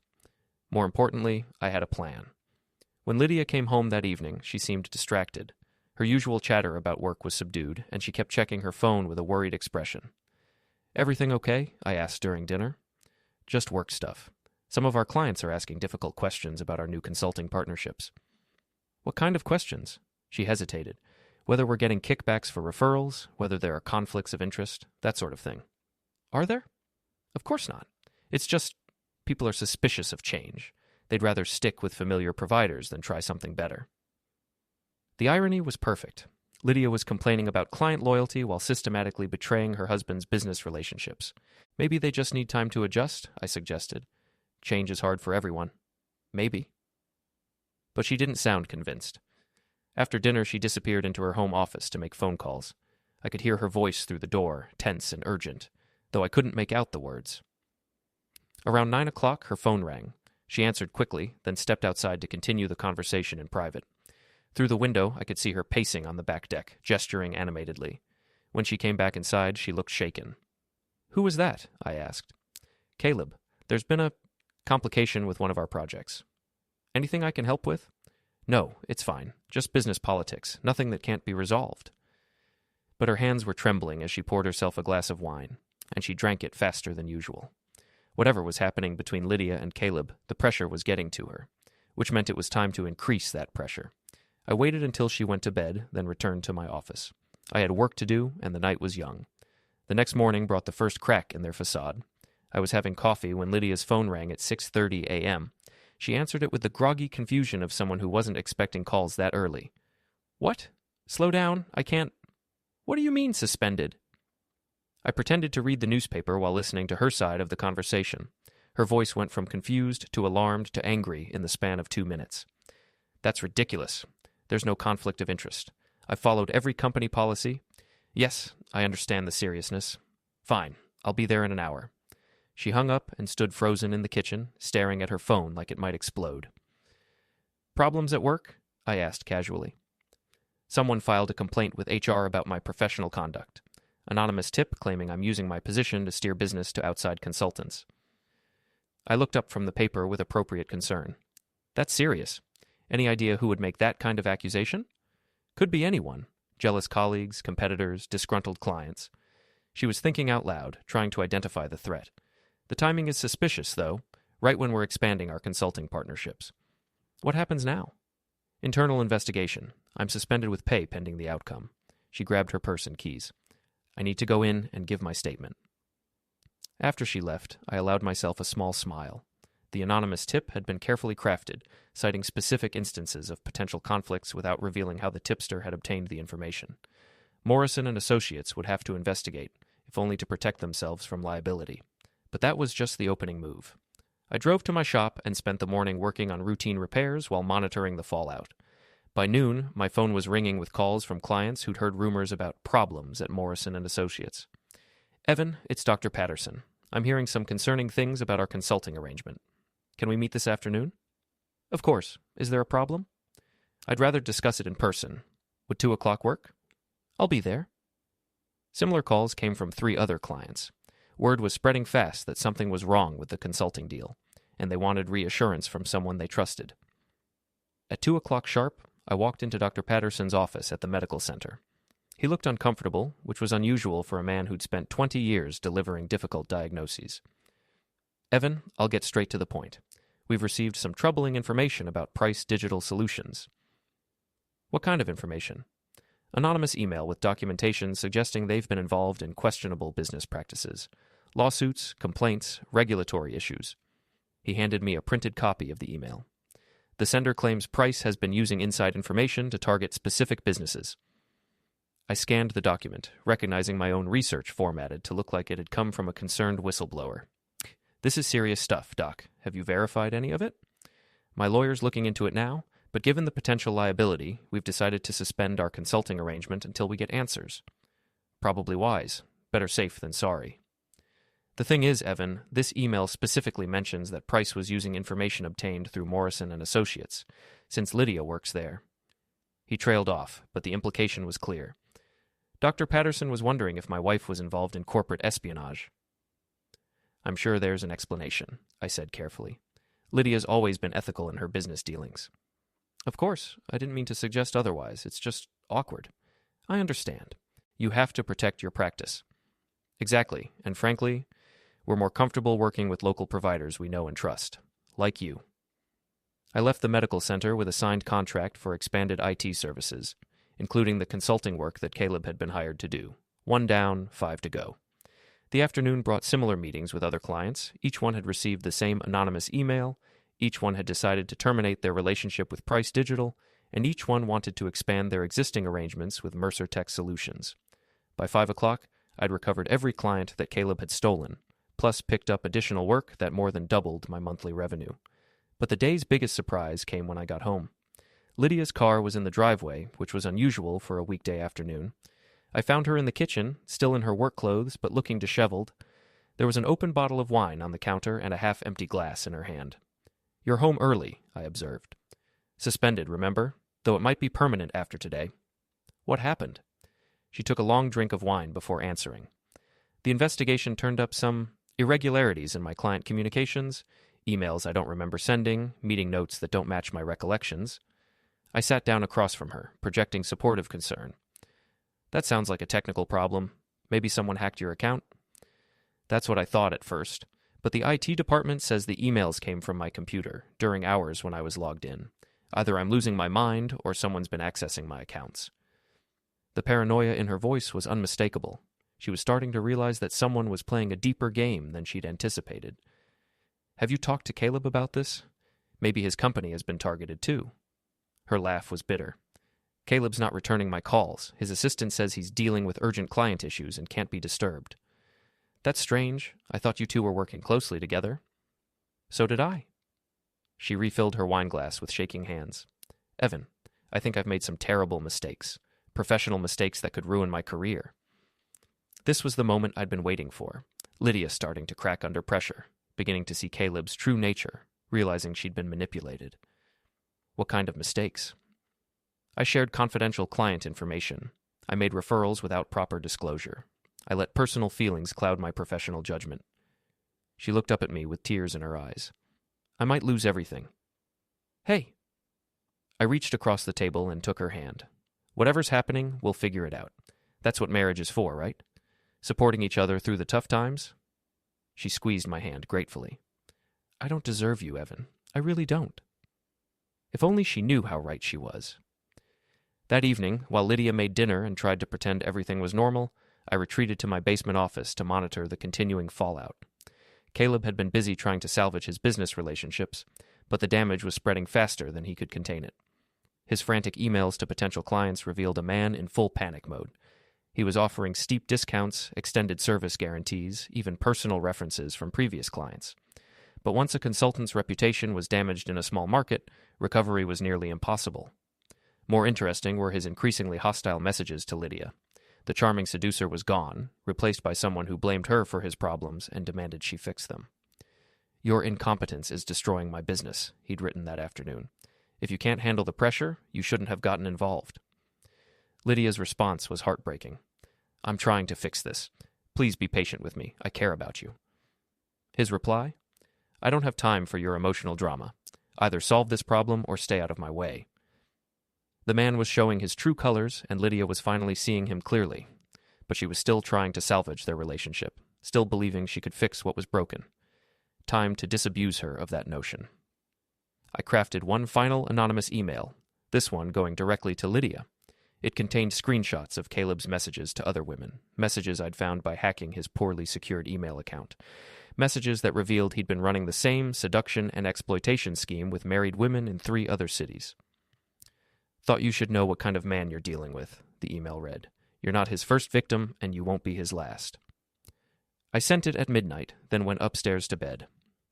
More importantly, I had a plan. When Lydia came home that evening, she seemed distracted. Her usual chatter about work was subdued, and she kept checking her phone with a worried expression. "Everything okay?" I asked during dinner. "Just work stuff. Some of our clients are asking difficult questions about our new consulting partnerships." "What kind of questions?" She hesitated. "Whether we're getting kickbacks for referrals, whether there are conflicts of interest, that sort of thing." "Are there?" "Of course not. It's just people are suspicious of change. They'd rather stick with familiar providers than try something better." The irony was perfect. Lydia was complaining about client loyalty while systematically betraying her husband's business relationships. "Maybe they just need time to adjust," I suggested. "Change is hard for everyone." "Maybe." But she didn't sound convinced. After dinner, she disappeared into her home office to make phone calls. I could hear her voice through the door, tense and urgent, though I couldn't make out the words. Around 9 o'clock, her phone rang. She answered quickly, then stepped outside to continue the conversation in private. Through the window, I could see her pacing on the back deck, gesturing animatedly. When she came back inside, she looked shaken. "Who was that?" I asked. "Caleb. There's been a complication with one of our projects." "Anything I can help with?" "No, it's fine. Just business politics. Nothing that can't be resolved." But her hands were trembling as she poured herself a glass of wine, and she drank it faster than usual. Whatever was happening between Lydia and Caleb, the pressure was getting to her, which meant it was time to increase that pressure. I waited until she went to bed, then returned to my office. I had work to do, and the night was young. The next morning brought the first crack in their facade. I was having coffee when Lydia's phone rang at 6:30 a.m. She answered it with the groggy confusion of someone who wasn't expecting calls that early. "What? Slow down. I can't." "What do you mean, suspended?" I pretended to read the newspaper while listening to her side of the conversation. Her voice went from confused to alarmed to angry in the span of 2 minutes. "That's ridiculous. There's no conflict of interest. I've followed every company policy." "Yes, I understand the seriousness." "Fine. I'll be there in an hour." She hung up and stood frozen in the kitchen, staring at her phone like it might explode. "Problems at work?" I asked casually. "Someone filed a complaint with HR about my professional conduct. Anonymous tip claiming I'm using my position to steer business to outside consultants." I looked up from the paper with appropriate concern. "That's serious. Any idea who would make that kind of accusation?" "Could be anyone. Jealous colleagues, competitors, disgruntled clients." She was thinking out loud, trying to identify the threat. "The timing is suspicious, though, right when we're expanding our consulting partnerships." "What happens now?" "Internal investigation. I'm suspended with pay pending the outcome." She grabbed her purse and keys. "I need to go in and give my statement." After she left, I allowed myself a small smile. The anonymous tip had been carefully crafted, citing specific instances of potential conflicts without revealing how the tipster had obtained the information. Morrison Associates would have to investigate, if only to protect themselves from liability. But that was just the opening move. I drove to my shop and spent the morning working on routine repairs while monitoring the fallout. By noon, my phone was ringing with calls from clients who'd heard rumors about problems at Morrison Associates. "Evan, it's Dr. Patterson. I'm hearing some concerning things about our consulting arrangement. Can we meet this afternoon?" "Of course. Is there a problem?" "I'd rather discuss it in person. Would 2 o'clock work?" "I'll be there." Similar calls came from 3 other clients. Word was spreading fast that something was wrong with the consulting deal, and they wanted reassurance from someone they trusted. At 2 o'clock sharp, I walked into Dr. Patterson's office at the medical center. He looked uncomfortable, which was unusual for a man who'd spent 20 years delivering difficult diagnoses. "Evan, I'll get straight to the point. We've received some troubling information about Price Digital Solutions." "What kind of information?" "Anonymous email with documentation suggesting they've been involved in questionable business practices. Lawsuits, complaints, regulatory issues." He handed me a printed copy of the email. The sender claims Price has been using inside information to target specific businesses. I scanned the document, recognizing my own research formatted to look like it had come from a concerned whistleblower. This is serious stuff, Doc. Have you verified any of it? My lawyer's looking into it now, but given the potential liability, we've decided to suspend our consulting arrangement until we get answers. Probably wise. Better safe than sorry. The thing is, Evan, this email specifically mentions that Price was using information obtained through Morrison Associates, since Lydia works there. He trailed off, but the implication was clear. Dr. Patterson was wondering if my wife was involved in corporate espionage. I'm sure there's an explanation, I said carefully. Lydia's always been ethical in her business dealings. Of course, I didn't mean to suggest otherwise. It's just awkward. I understand. You have to protect your practice. Exactly, and frankly, we're more comfortable working with local providers we know and trust, like you. I left the medical center with a signed contract for expanded IT services, including the consulting work that Caleb had been hired to do. 1 down, 5 to go. The afternoon brought similar meetings with other clients. Each one had received the same anonymous email, each one had decided to terminate their relationship with Price Digital, and each one wanted to expand their existing arrangements with Mercer Tech Solutions. By 5 o'clock, I'd recovered every client that Caleb had stolen, plus picked up additional work that more than doubled my monthly revenue. But the day's biggest surprise came when I got home. Lydia's car was in the driveway, which was unusual for a weekday afternoon. I found her in the kitchen, still in her work clothes, but looking disheveled. There was an open bottle of wine on the counter and a half-empty glass in her hand. You're home early, I observed. Suspended, remember? Though it might be permanent after today. What happened? She took a long drink of wine before answering. The investigation turned up some irregularities in my client communications, emails I don't remember sending, meeting notes that don't match my recollections. I sat down across from her, projecting supportive concern. That sounds like a technical problem. Maybe someone hacked your account? That's what I thought at first, but the IT department says the emails came from my computer during hours when I was logged in. Either I'm losing my mind or someone's been accessing my accounts. The paranoia in her voice was unmistakable. She was starting to realize that someone was playing a deeper game than she'd anticipated. Have you talked to Caleb about this? Maybe his company has been targeted too. Her laugh was bitter. Caleb's not returning my calls. His assistant says he's dealing with urgent client issues and can't be disturbed. That's strange. I thought you two were working closely together. So did I. She refilled her wineglass with shaking hands. Evan, I think I've made some terrible mistakes. Professional mistakes that could ruin my career. This was the moment I'd been waiting for. Lydia starting to crack under pressure, beginning to see Caleb's true nature, realizing she'd been manipulated. What kind of mistakes? I shared confidential client information. I made referrals without proper disclosure. I let personal feelings cloud my professional judgment. She looked up at me with tears in her eyes. I might lose everything. Hey! I reached across the table and took her hand. Whatever's happening, we'll figure it out. That's what marriage is for, right? Supporting each other through the tough times? She squeezed my hand gratefully. I don't deserve you, Evan. I really don't. If only she knew how right she was. That evening, while Lydia made dinner and tried to pretend everything was normal, I retreated to my basement office to monitor the continuing fallout. Caleb had been busy trying to salvage his business relationships, but the damage was spreading faster than he could contain it. His frantic emails to potential clients revealed a man in full panic mode. He was offering steep discounts, extended service guarantees, even personal references from previous clients. But once a consultant's reputation was damaged in a small market, recovery was nearly impossible. More interesting were his increasingly hostile messages to Lydia. The charming seducer was gone, replaced by someone who blamed her for his problems and demanded she fix them. Your incompetence is destroying my business, he'd written that afternoon. If you can't handle the pressure, you shouldn't have gotten involved. Lydia's response was heartbreaking. I'm trying to fix this. Please be patient with me. I care about you. His reply? I don't have time for your emotional drama. Either solve this problem or stay out of my way. The man was showing his true colors, and Lydia was finally seeing him clearly. But she was still trying to salvage their relationship, still believing she could fix what was broken. Time to disabuse her of that notion. I crafted one final anonymous email, this one going directly to Lydia. It contained screenshots of Caleb's messages to other women, messages I'd found by hacking his poorly secured email account. Messages that revealed he'd been running the same seduction and exploitation scheme with married women in 3 other cities. "Thought you should know what kind of man you're dealing with," the email read. "You're not his first victim, and you won't be his last." I sent it at midnight, then went upstairs to bed.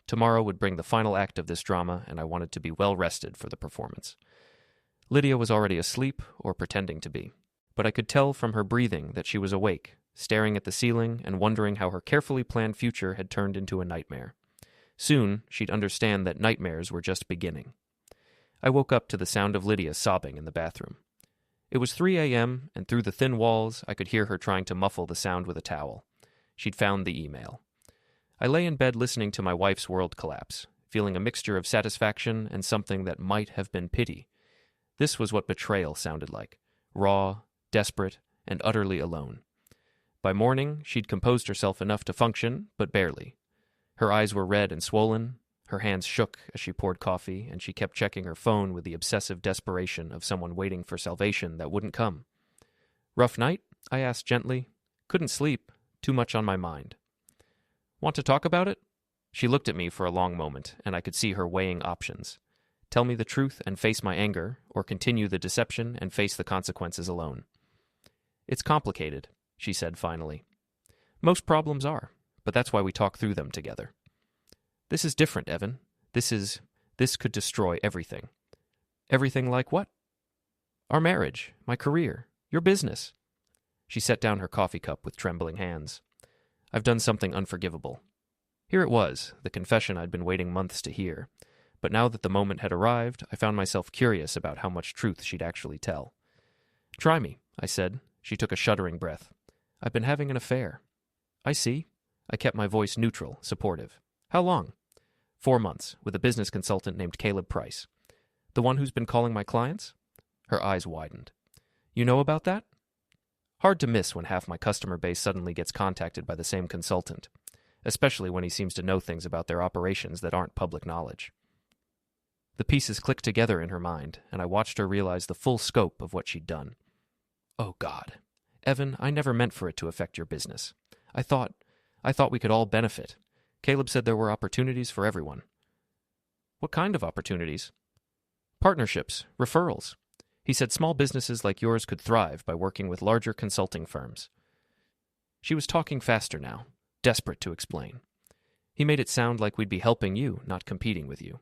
Tomorrow would bring the final act of this drama, and I wanted to be well rested for the performance. Lydia was already asleep, or pretending to be, but I could tell from her breathing that she was awake, staring at the ceiling and wondering how her carefully planned future had turned into a nightmare. Soon, she'd understand that nightmares were just beginning. I woke up to the sound of Lydia sobbing in the bathroom. It was 3 a.m., and through the thin walls, I could hear her trying to muffle the sound with a towel. She'd found the email. I lay in bed listening to my wife's world collapse, feeling a mixture of satisfaction and something that might have been pity. This was what betrayal sounded like: raw, desperate, and utterly alone. By morning, she'd composed herself enough to function, but barely. Her eyes were red and swollen, her hands shook as she poured coffee, and she kept checking her phone with the obsessive desperation of someone waiting for salvation that wouldn't come. "Rough night?" I asked gently. "Couldn't sleep. Too much on my mind." "Want to talk about it?" She looked at me for a long moment, and I could see her weighing options. Tell me the truth and face my anger, or continue the deception and face the consequences alone. "It's complicated," she said finally. "Most problems are, but that's why we talk through them together." "This is different, Evan. This could destroy everything." "Everything like what?" "Our marriage, my career, your business." She set down her coffee cup with trembling hands. "I've done something unforgivable." Here it was, the confession I'd been waiting months to hear. But now that the moment had arrived, I found myself curious about how much truth she'd actually tell. "Try me," I said. She took a shuddering breath. "I've been having an affair." "I see." I kept my voice neutral, supportive. "How long?" 4 months, with a business consultant named Caleb Price. "The one who's been calling my clients?" Her eyes widened. "You know about that?" Hard to miss when half my customer base suddenly gets contacted by the same consultant, especially when he seems to know things about their operations that aren't public knowledge. The pieces clicked together in her mind, and I watched her realize the full scope of what she'd done. "Oh, God. Evan, I never meant for it to affect your business. I thought we could all benefit. Caleb said there were opportunities for everyone." "What kind of opportunities?" "Partnerships, referrals. He said small businesses like yours could thrive by working with larger consulting firms." She was talking faster now, desperate to explain. "He made it sound like we'd be helping you, not competing with you."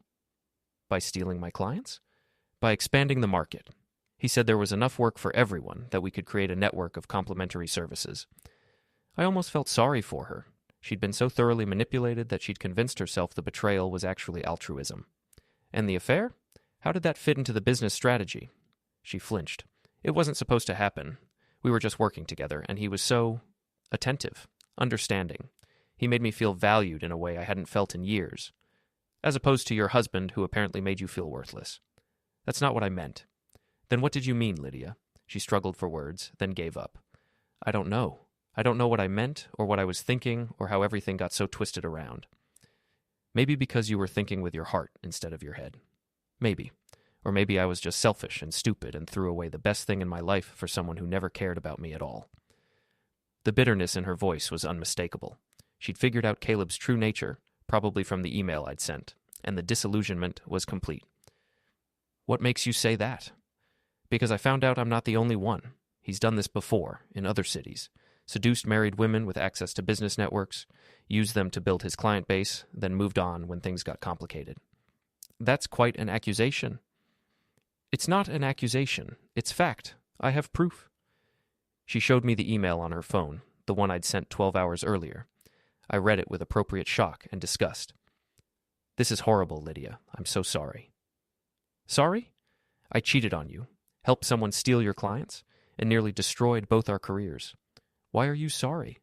"By stealing my clients?" "By expanding the market. He said there was enough work for everyone, that we could create a network of complementary services." I almost felt sorry for her. She'd been so thoroughly manipulated that she'd convinced herself the betrayal was actually altruism. "And the affair? How did that fit into the business strategy?" She flinched. "It wasn't supposed to happen. We were just working together, and he was so attentive, understanding. He made me feel valued in a way I hadn't felt in years. As opposed to your husband, who apparently made you feel worthless." "That's not what I meant." "Then what did you mean, Lydia?" She struggled for words, then gave up. "I don't know. I don't know what I meant, or what I was thinking, or how everything got so twisted around." "Maybe because you were thinking with your heart instead of your head. Maybe. Or maybe I was just selfish and stupid and threw away the best thing in my life for someone who never cared about me at all." The bitterness in her voice was unmistakable. She'd figured out Caleb's true nature, probably from the email I'd sent, and the disillusionment was complete. "What makes you say that?" "Because I found out I'm not the only one. He's done this before, in other cities. Seduced married women with access to business networks, used them to build his client base, then moved on when things got complicated." "That's quite an accusation." "It's not an accusation. It's fact. I have proof." She showed me the email on her phone, the one I'd sent 12 hours earlier. I read it with appropriate shock and disgust. "This is horrible, Lydia. I'm so sorry." "Sorry? I cheated on you, helped someone steal your clients, and nearly destroyed both our careers. Why are you sorry?"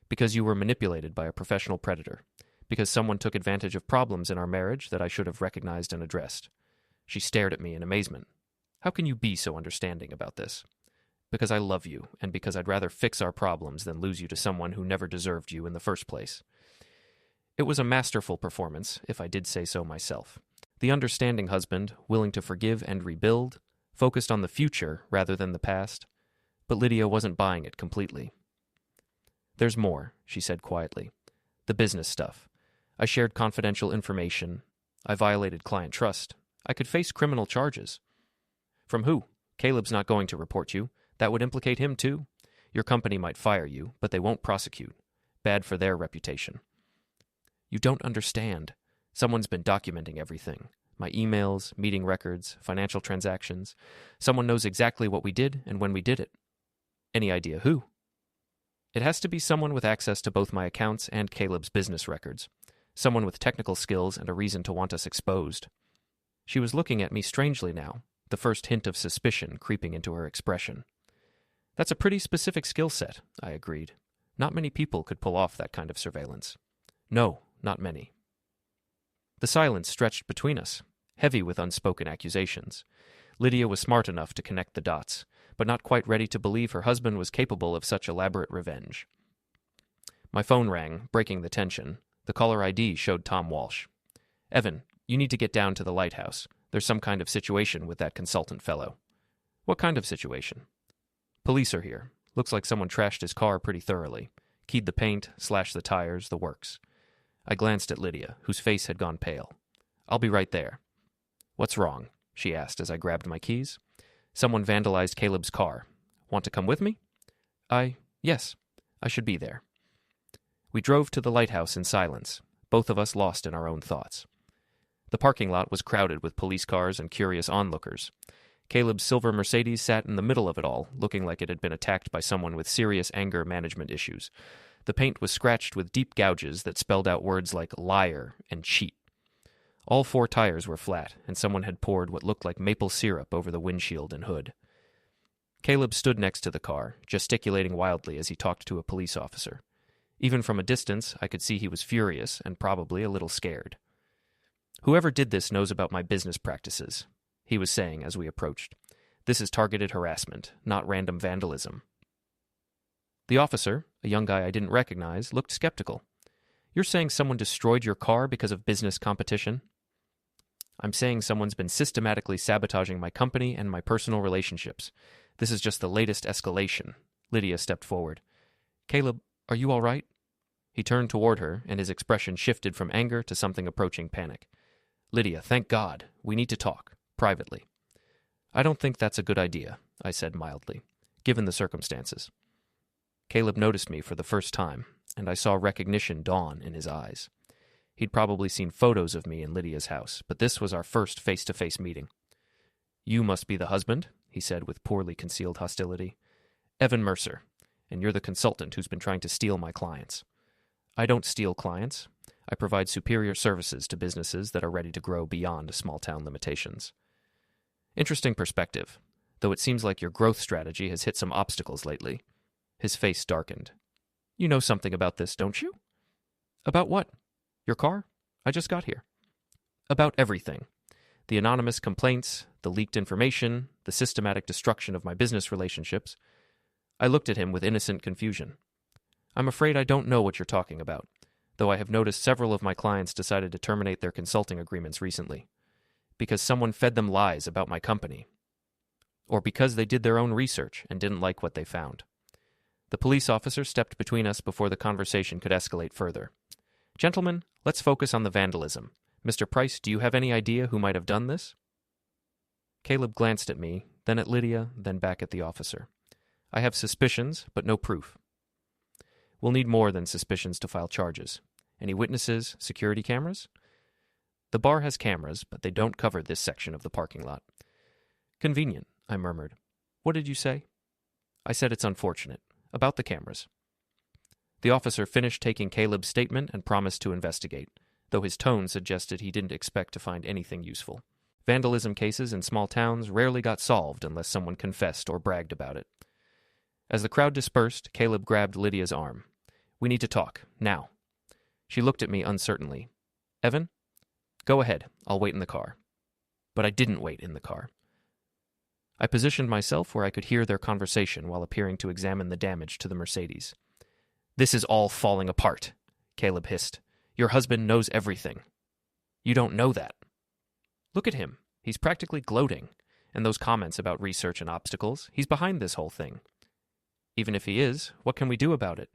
"Because you were manipulated by a professional predator. Because someone took advantage of problems in our marriage that I should have recognized and addressed." She stared at me in amazement. "How can you be so understanding about this?" "Because I love you, and because I'd rather fix our problems than lose you to someone who never deserved you in the first place." It was a masterful performance, if I did say so myself. The understanding husband, willing to forgive and rebuild, focused on the future rather than the past. But Lydia wasn't buying it completely. "There's more," she said quietly. The business stuff. I shared confidential information. I violated client trust. I could face criminal charges. From who? Caleb's not going to report you. That would implicate him too. Your company might fire you, but they won't prosecute. Bad for their reputation. You don't understand. Someone's been documenting everything. My emails, meeting records, financial transactions. Someone knows exactly what we did and when we did it. Any idea who? It has to be someone with access to both my accounts and Caleb's business records. Someone with technical skills and a reason to want us exposed. She was looking at me strangely now, the first hint of suspicion creeping into her expression. That's a pretty specific skill set, I agreed. Not many people could pull off that kind of surveillance. No, not many. The silence stretched between us, heavy with unspoken accusations. Lydia was smart enough to connect the dots, but not quite ready to believe her husband was capable of such elaborate revenge. My phone rang, breaking the tension. The caller ID showed Tom Walsh. Evan, you need to get down to the lighthouse. There's some kind of situation with that consultant fellow. What kind of situation? Police are here. Looks like someone trashed his car pretty thoroughly. Keyed the paint, slashed the tires, the works. I glanced at Lydia, whose face had gone pale. I'll be right there. What's wrong? She asked as I grabbed my keys. Someone vandalized Caleb's car. Want to come with me? Yes, I should be there. We drove to the lighthouse in silence, both of us lost in our own thoughts. The parking lot was crowded with police cars and curious onlookers. Caleb's silver Mercedes sat in the middle of it all, looking like it had been attacked by someone with serious anger management issues. The paint was scratched with deep gouges that spelled out words like liar and cheat. All 4 tires were flat, and someone had poured what looked like maple syrup over the windshield and hood. Caleb stood next to the car, gesticulating wildly as he talked to a police officer. Even from a distance, I could see he was furious and probably a little scared. Whoever did this knows about my business practices, he was saying as we approached. This is targeted harassment, not random vandalism. The officer, a young guy I didn't recognize, looked skeptical. You're saying someone destroyed your car because of business competition? I'm saying someone's been systematically sabotaging my company and my personal relationships. This is just the latest escalation. Lydia stepped forward. Caleb, are you all right? He turned toward her, and his expression shifted from anger to something approaching panic. Lydia, thank God. We need to talk, privately. I don't think that's a good idea, I said mildly, given the circumstances. Caleb noticed me for the first time, and I saw recognition dawn in his eyes. He'd probably seen photos of me in Lydia's house, but this was our first face-to-face meeting. You must be the husband, he said with poorly concealed hostility. Evan Mercer, and you're the consultant who's been trying to steal my clients. I don't steal clients. I provide superior services to businesses that are ready to grow beyond small-town limitations. Interesting perspective, though it seems like your growth strategy has hit some obstacles lately. His face darkened. You know something about this, don't you? About what? Your car? I just got here. About everything. The anonymous complaints, the leaked information, the systematic destruction of my business relationships. I looked at him with innocent confusion. I'm afraid I don't know what you're talking about, though I have noticed several of my clients decided to terminate their consulting agreements recently. Because someone fed them lies about my company. Or because they did their own research and didn't like what they found. The police officer stepped between us before the conversation could escalate further. Gentlemen, let's focus on the vandalism. Mr. Price, do you have any idea who might have done this? Caleb glanced at me, then at Lydia, then back at the officer. I have suspicions, but no proof. We'll need more than suspicions to file charges. Any witnesses, security cameras? The bar has cameras, but they don't cover this section of the parking lot. Convenient, I murmured. What did you say? I said it's unfortunate. About the cameras. The officer finished taking Caleb's statement and promised to investigate, though his tone suggested he didn't expect to find anything useful. Vandalism cases in small towns rarely got solved unless someone confessed or bragged about it. As the crowd dispersed, Caleb grabbed Lydia's arm. We need to talk, now. She looked at me uncertainly. Evan? Go ahead, I'll wait in the car. But I didn't wait in the car. I positioned myself where I could hear their conversation while appearing to examine the damage to the Mercedes. This is all falling apart, Caleb hissed. Your husband knows everything. You don't know that. Look at him. He's practically gloating. And those comments about research and obstacles, he's behind this whole thing. Even if he is, what can we do about it?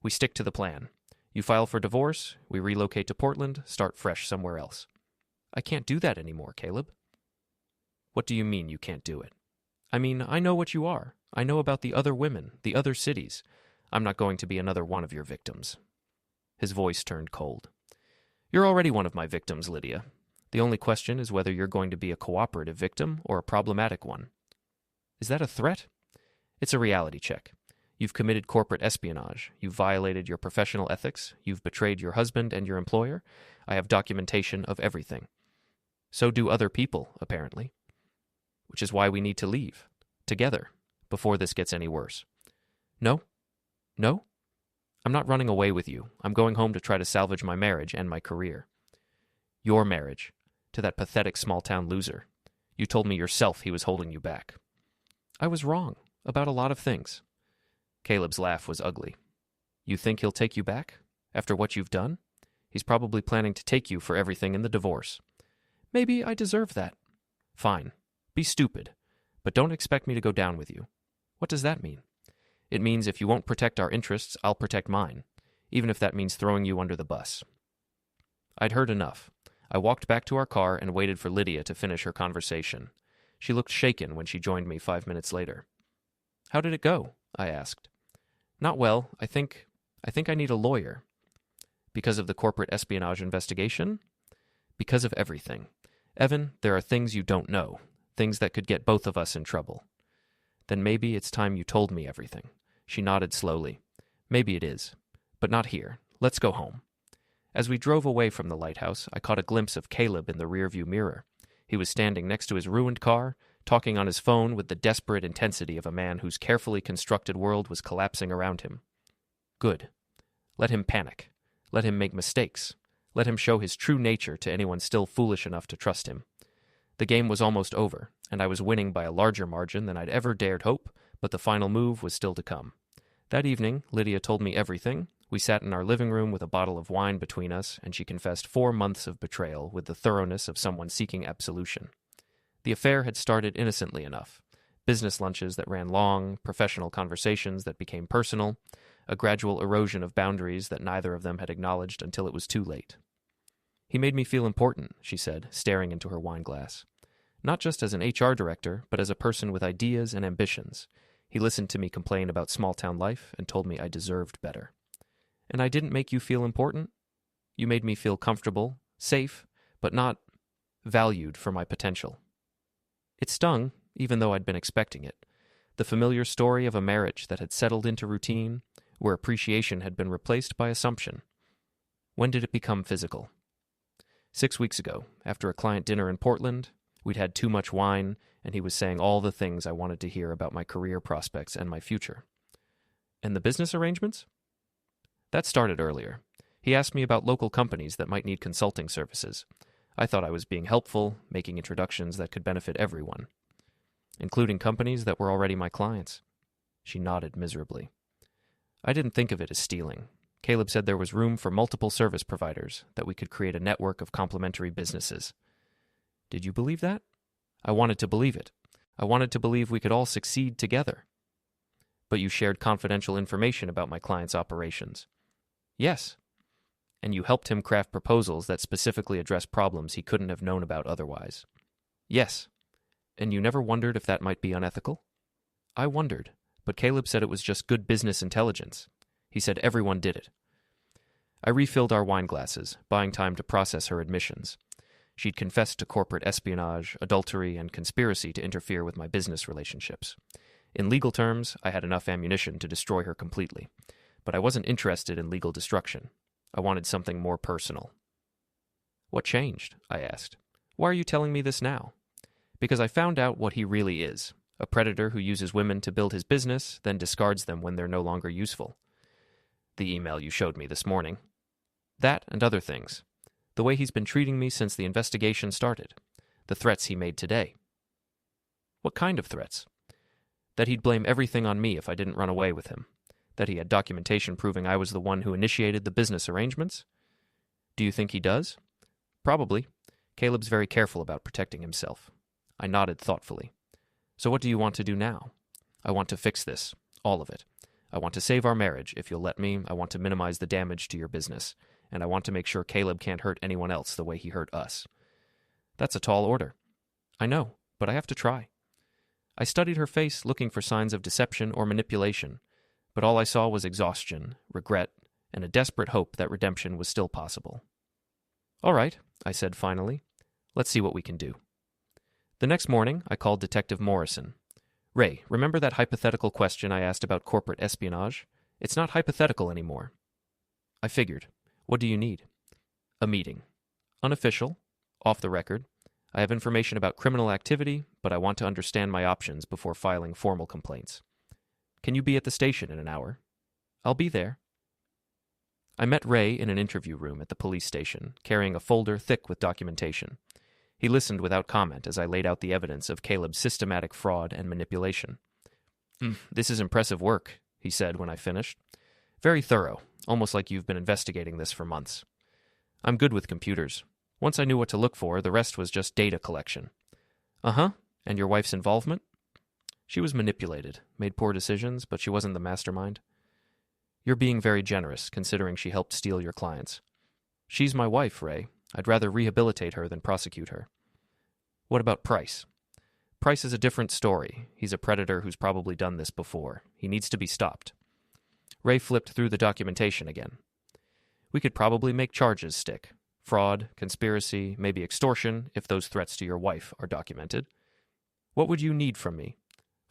We stick to the plan. You file for divorce, we relocate to Portland, start fresh somewhere else. I can't do that anymore, Caleb. What do you mean you can't do it? I mean, I know what you are. I know about the other women, the other cities. I'm not going to be another one of your victims. His voice turned cold. You're already one of my victims, Lydia. The only question is whether you're going to be a cooperative victim or a problematic one. Is that a threat? It's a reality check. You've committed corporate espionage. You've violated your professional ethics. You've betrayed your husband and your employer. I have documentation of everything. So do other people, apparently. Which is why we need to leave. Together. Before this gets any worse. No? No? I'm not running away with you. I'm going home to try to salvage my marriage and my career. Your marriage. To that pathetic small-town loser. You told me yourself he was holding you back. I was wrong. About a lot of things. Caleb's laugh was ugly. You think he'll take you back? After what you've done? He's probably planning to take you for everything in the divorce. Maybe I deserve that. Fine. Be stupid. But don't expect me to go down with you. What does that mean? It means if you won't protect our interests, I'll protect mine, even if that means throwing you under the bus. I'd heard enough. I walked back to our car and waited for Lydia to finish her conversation. She looked shaken when she joined me 5 minutes later. How did it go? I asked. Not well. I think I need a lawyer. Because of the corporate espionage investigation? Because of everything. Evan, there are things you don't know. Things that could get both of us in trouble. Then maybe it's time you told me everything. She nodded slowly. Maybe it is. But not here. Let's go home. As we drove away from the lighthouse, I caught a glimpse of Caleb in the rearview mirror. He was standing next to his ruined car, talking on his phone with the desperate intensity of a man whose carefully constructed world was collapsing around him. Good. Let him panic. Let him make mistakes. Let him show his true nature to anyone still foolish enough to trust him. The game was almost over, and I was winning by a larger margin than I'd ever dared hope, but the final move was still to come. That evening, Lydia told me everything. We sat in our living room with a bottle of wine between us, and she confessed 4 months of betrayal with the thoroughness of someone seeking absolution. The affair had started innocently enough. Business lunches that ran long, professional conversations that became personal, a gradual erosion of boundaries that neither of them had acknowledged until it was too late. He made me feel important, she said, staring into her wine glass. Not just as an HR director, but as a person with ideas and ambitions. He listened to me complain about small-town life and told me I deserved better. And I didn't make you feel important? You made me feel comfortable, safe, but not valued for my potential. It stung, even though I'd been expecting it. The familiar story of a marriage that had settled into routine, where appreciation had been replaced by assumption. When did it become physical? 6 weeks ago, after a client dinner in Portland, we'd had too much wine, and he was saying all the things I wanted to hear about my career prospects and my future. And the business arrangements? That started earlier. He asked me about local companies that might need consulting services. I thought I was being helpful, making introductions that could benefit everyone, including companies that were already my clients. She nodded miserably. I didn't think of it as stealing. Caleb said there was room for multiple service providers, that we could create a network of complementary businesses. Did you believe that? I wanted to believe it. I wanted to believe we could all succeed together. But you shared confidential information about my client's operations. Yes. And you helped him craft proposals that specifically address problems he couldn't have known about otherwise. Yes. And you never wondered if that might be unethical? I wondered, but Caleb said it was just good business intelligence. He said everyone did it. I refilled our wine glasses, buying time to process her admissions. She'd confessed to corporate espionage, adultery, and conspiracy to interfere with my business relationships. In legal terms, I had enough ammunition to destroy her completely. But I wasn't interested in legal destruction. I wanted something more personal. What changed? I asked. Why are you telling me this now? Because I found out what he really is. A predator who uses women to build his business, then discards them when they're no longer useful. The email you showed me this morning. That and other things. The way he's been treating me since the investigation started. The threats he made today. What kind of threats? That he'd blame everything on me if I didn't run away with him. That he had documentation proving I was the one who initiated the business arrangements. Do you think he does? Probably. Caleb's very careful about protecting himself. I nodded thoughtfully. So what do you want to do now? I want to fix this. All of it. I want to save our marriage. If you'll let me, I want to minimize the damage to your business, and I want to make sure Caleb can't hurt anyone else the way he hurt us." That's a tall order. I know, but I have to try. I studied her face, looking for signs of deception or manipulation, but all I saw was exhaustion, regret, and a desperate hope that redemption was still possible. "All right," I said finally. "Let's see what we can do." The next morning, I called Detective Morrison. "Ray, remember that hypothetical question I asked about corporate espionage? It's not hypothetical anymore." "I figured. What do you need?" "A meeting. Unofficial, off the record. I have information about criminal activity, but I want to understand my options before filing formal complaints. Can you be at the station in an hour?" "I'll be there." I met Ray in an interview room at the police station, carrying a folder thick with documentation. He listened without comment as I laid out the evidence of Caleb's systematic fraud and manipulation. "This is impressive work," he said when I finished. "Very thorough, almost like you've been investigating this for months. I'm good with computers. Once I knew what to look for, the rest was just data collection." "Uh-huh. And your wife's involvement?" "She was manipulated, made poor decisions, but she wasn't the mastermind." "You're being very generous, considering she helped steal your clients." "She's my wife, Ray. I'd rather rehabilitate her than prosecute her." "What about Price?" "Price is a different story. He's a predator who's probably done this before. He needs to be stopped." Ray flipped through the documentation again. "We could probably make charges stick. Fraud, conspiracy, maybe extortion, if those threats to your wife are documented. What would you need from me?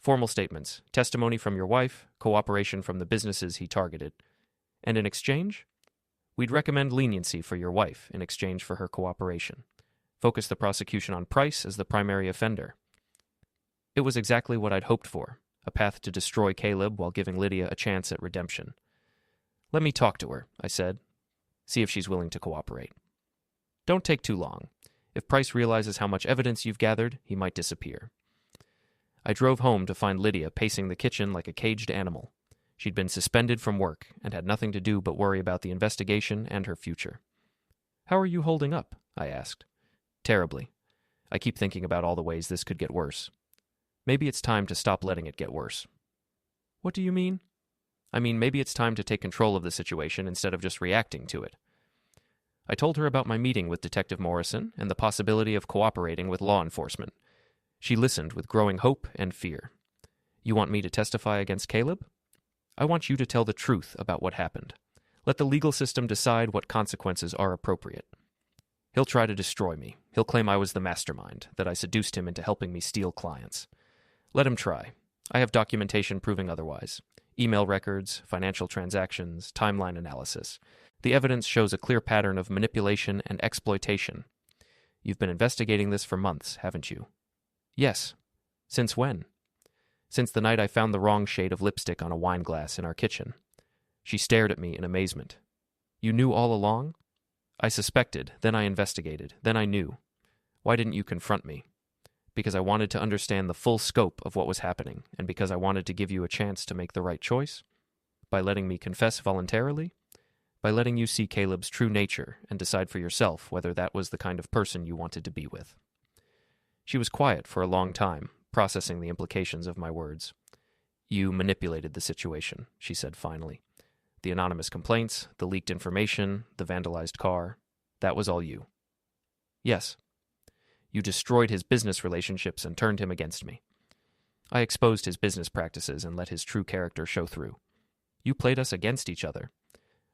Formal statements, testimony from your wife, cooperation from the businesses he targeted. And in exchange? We'd recommend leniency for your wife in exchange for her cooperation. Focus the prosecution on Price as the primary offender." It was exactly what I'd hoped for, a path to destroy Caleb while giving Lydia a chance at redemption. "Let me talk to her," I said. "See if she's willing to cooperate. Don't take too long. If Price realizes how much evidence you've gathered, he might disappear." I drove home to find Lydia pacing the kitchen like a caged animal. She'd been suspended from work and had nothing to do but worry about the investigation and her future. "How are you holding up?" I asked. "Terribly. I keep thinking about all the ways this could get worse. Maybe it's time to stop letting it get worse." "What do you mean?" "I mean, maybe it's time to take control of the situation instead of just reacting to it." I told her about my meeting with Detective Morrison and the possibility of cooperating with law enforcement. She listened with growing hope and fear. "You want me to testify against Caleb?" "I want you to tell the truth about what happened. Let the legal system decide what consequences are appropriate. He'll try to destroy me. He'll claim I was the mastermind, that I seduced him into helping me steal clients. Let him try. I have documentation proving otherwise. Email records, financial transactions, timeline analysis. The evidence shows a clear pattern of manipulation and exploitation. You've been investigating this for months, haven't you?" "Yes." "Since when?" "Since the night I found the wrong shade of lipstick on a wineglass in our kitchen." She stared at me in amazement. "You knew all along?" "I suspected, then I investigated, then I knew." "Why didn't you confront me?" "Because I wanted to understand the full scope of what was happening, and because I wanted to give you a chance to make the right choice. By letting me confess voluntarily? By letting you see Caleb's true nature and decide for yourself whether that was the kind of person you wanted to be with." She was quiet for a long time, processing the implications of my words. "You manipulated the situation," she said finally. "The anonymous complaints, the leaked information, the vandalized car. That was all you." "Yes." "You destroyed his business relationships and turned him against me." "I exposed his business practices and let his true character show through." "You played us against each other."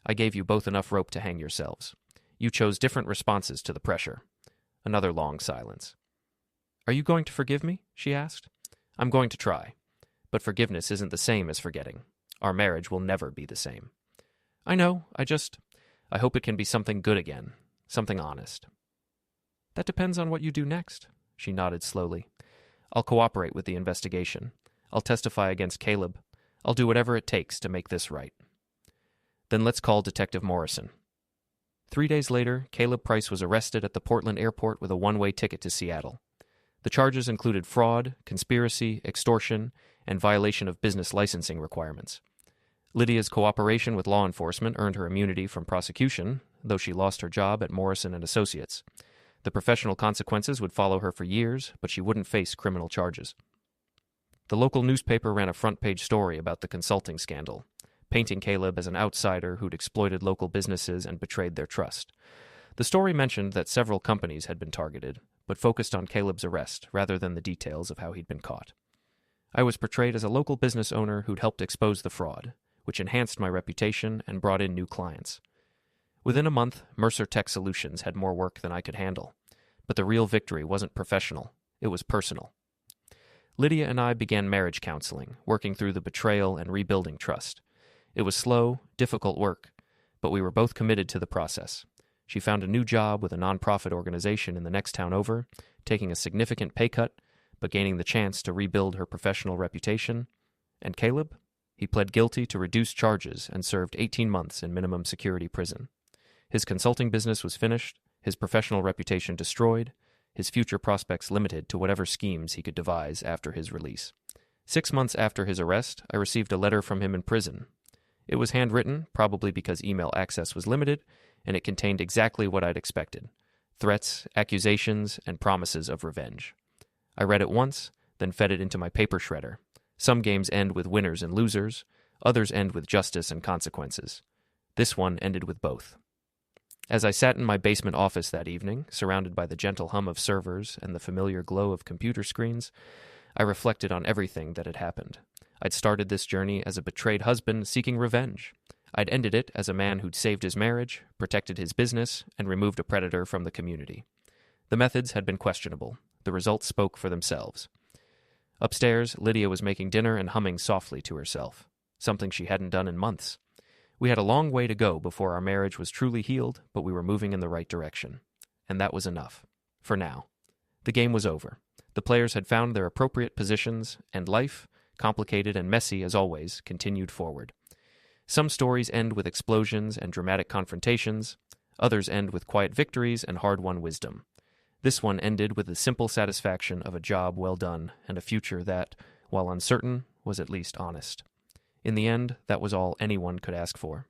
"I gave you both enough rope to hang yourselves. You chose different responses to the pressure." Another long silence. "Are you going to forgive me?" she asked. "I'm going to try. But forgiveness isn't the same as forgetting. Our marriage will never be the same." "I know. I hope it can be something good again. Something honest." "That depends on what you do next." She nodded slowly. "I'll cooperate with the investigation. I'll testify against Caleb. I'll do whatever it takes to make this right." "Then let's call Detective Morrison." 3 days later, Caleb Price was arrested at the Portland airport with a one-way ticket to Seattle. The charges included fraud, conspiracy, extortion, and violation of business licensing requirements. Lydia's cooperation with law enforcement earned her immunity from prosecution, though she lost her job at Morrison Associates. The professional consequences would follow her for years, but she wouldn't face criminal charges. The local newspaper ran a front-page story about the consulting scandal. painting Caleb as an outsider who'd exploited local businesses and betrayed their trust. The story mentioned that several companies had been targeted, but focused on Caleb's arrest rather than the details of how he'd been caught. I was portrayed as a local business owner who'd helped expose the fraud, which enhanced my reputation and brought in new clients. Within a month, Mercer Tech Solutions had more work than I could handle. But the real victory wasn't professional, it was personal. Lydia and I began marriage counseling, working through the betrayal and rebuilding trust. It was slow, difficult work, but we were both committed to the process. She found a new job with a nonprofit organization in the next town over, taking a significant pay cut, but gaining the chance to rebuild her professional reputation. And Caleb? He pled guilty to reduced charges and served 18 months in minimum security prison. His consulting business was finished, his professional reputation destroyed, his future prospects limited to whatever schemes he could devise after his release. 6 months after his arrest, I received a letter from him in prison. It was handwritten, probably because email access was limited, and it contained exactly what I'd expected: threats, accusations, and promises of revenge. I read it once, then fed it into my paper shredder. Some games end with winners and losers, others end with justice and consequences. This one ended with both. As I sat in my basement office that evening, surrounded by the gentle hum of servers and the familiar glow of computer screens, I reflected on everything that had happened. I'd started this journey as a betrayed husband seeking revenge. I'd ended it as a man who'd saved his marriage, protected his business, and removed a predator from the community. The methods had been questionable. The results spoke for themselves. Upstairs, Lydia was making dinner and humming softly to herself, something she hadn't done in months. We had a long way to go before our marriage was truly healed, but we were moving in the right direction. And that was enough. For now. The game was over. The players had found their appropriate positions, and life, complicated and messy as always, continued forward. Some stories end with explosions and dramatic confrontations. Others end with quiet victories and hard-won wisdom. This one ended with the simple satisfaction of a job well done and a future that, while uncertain, was at least honest. In the end, that was all anyone could ask for.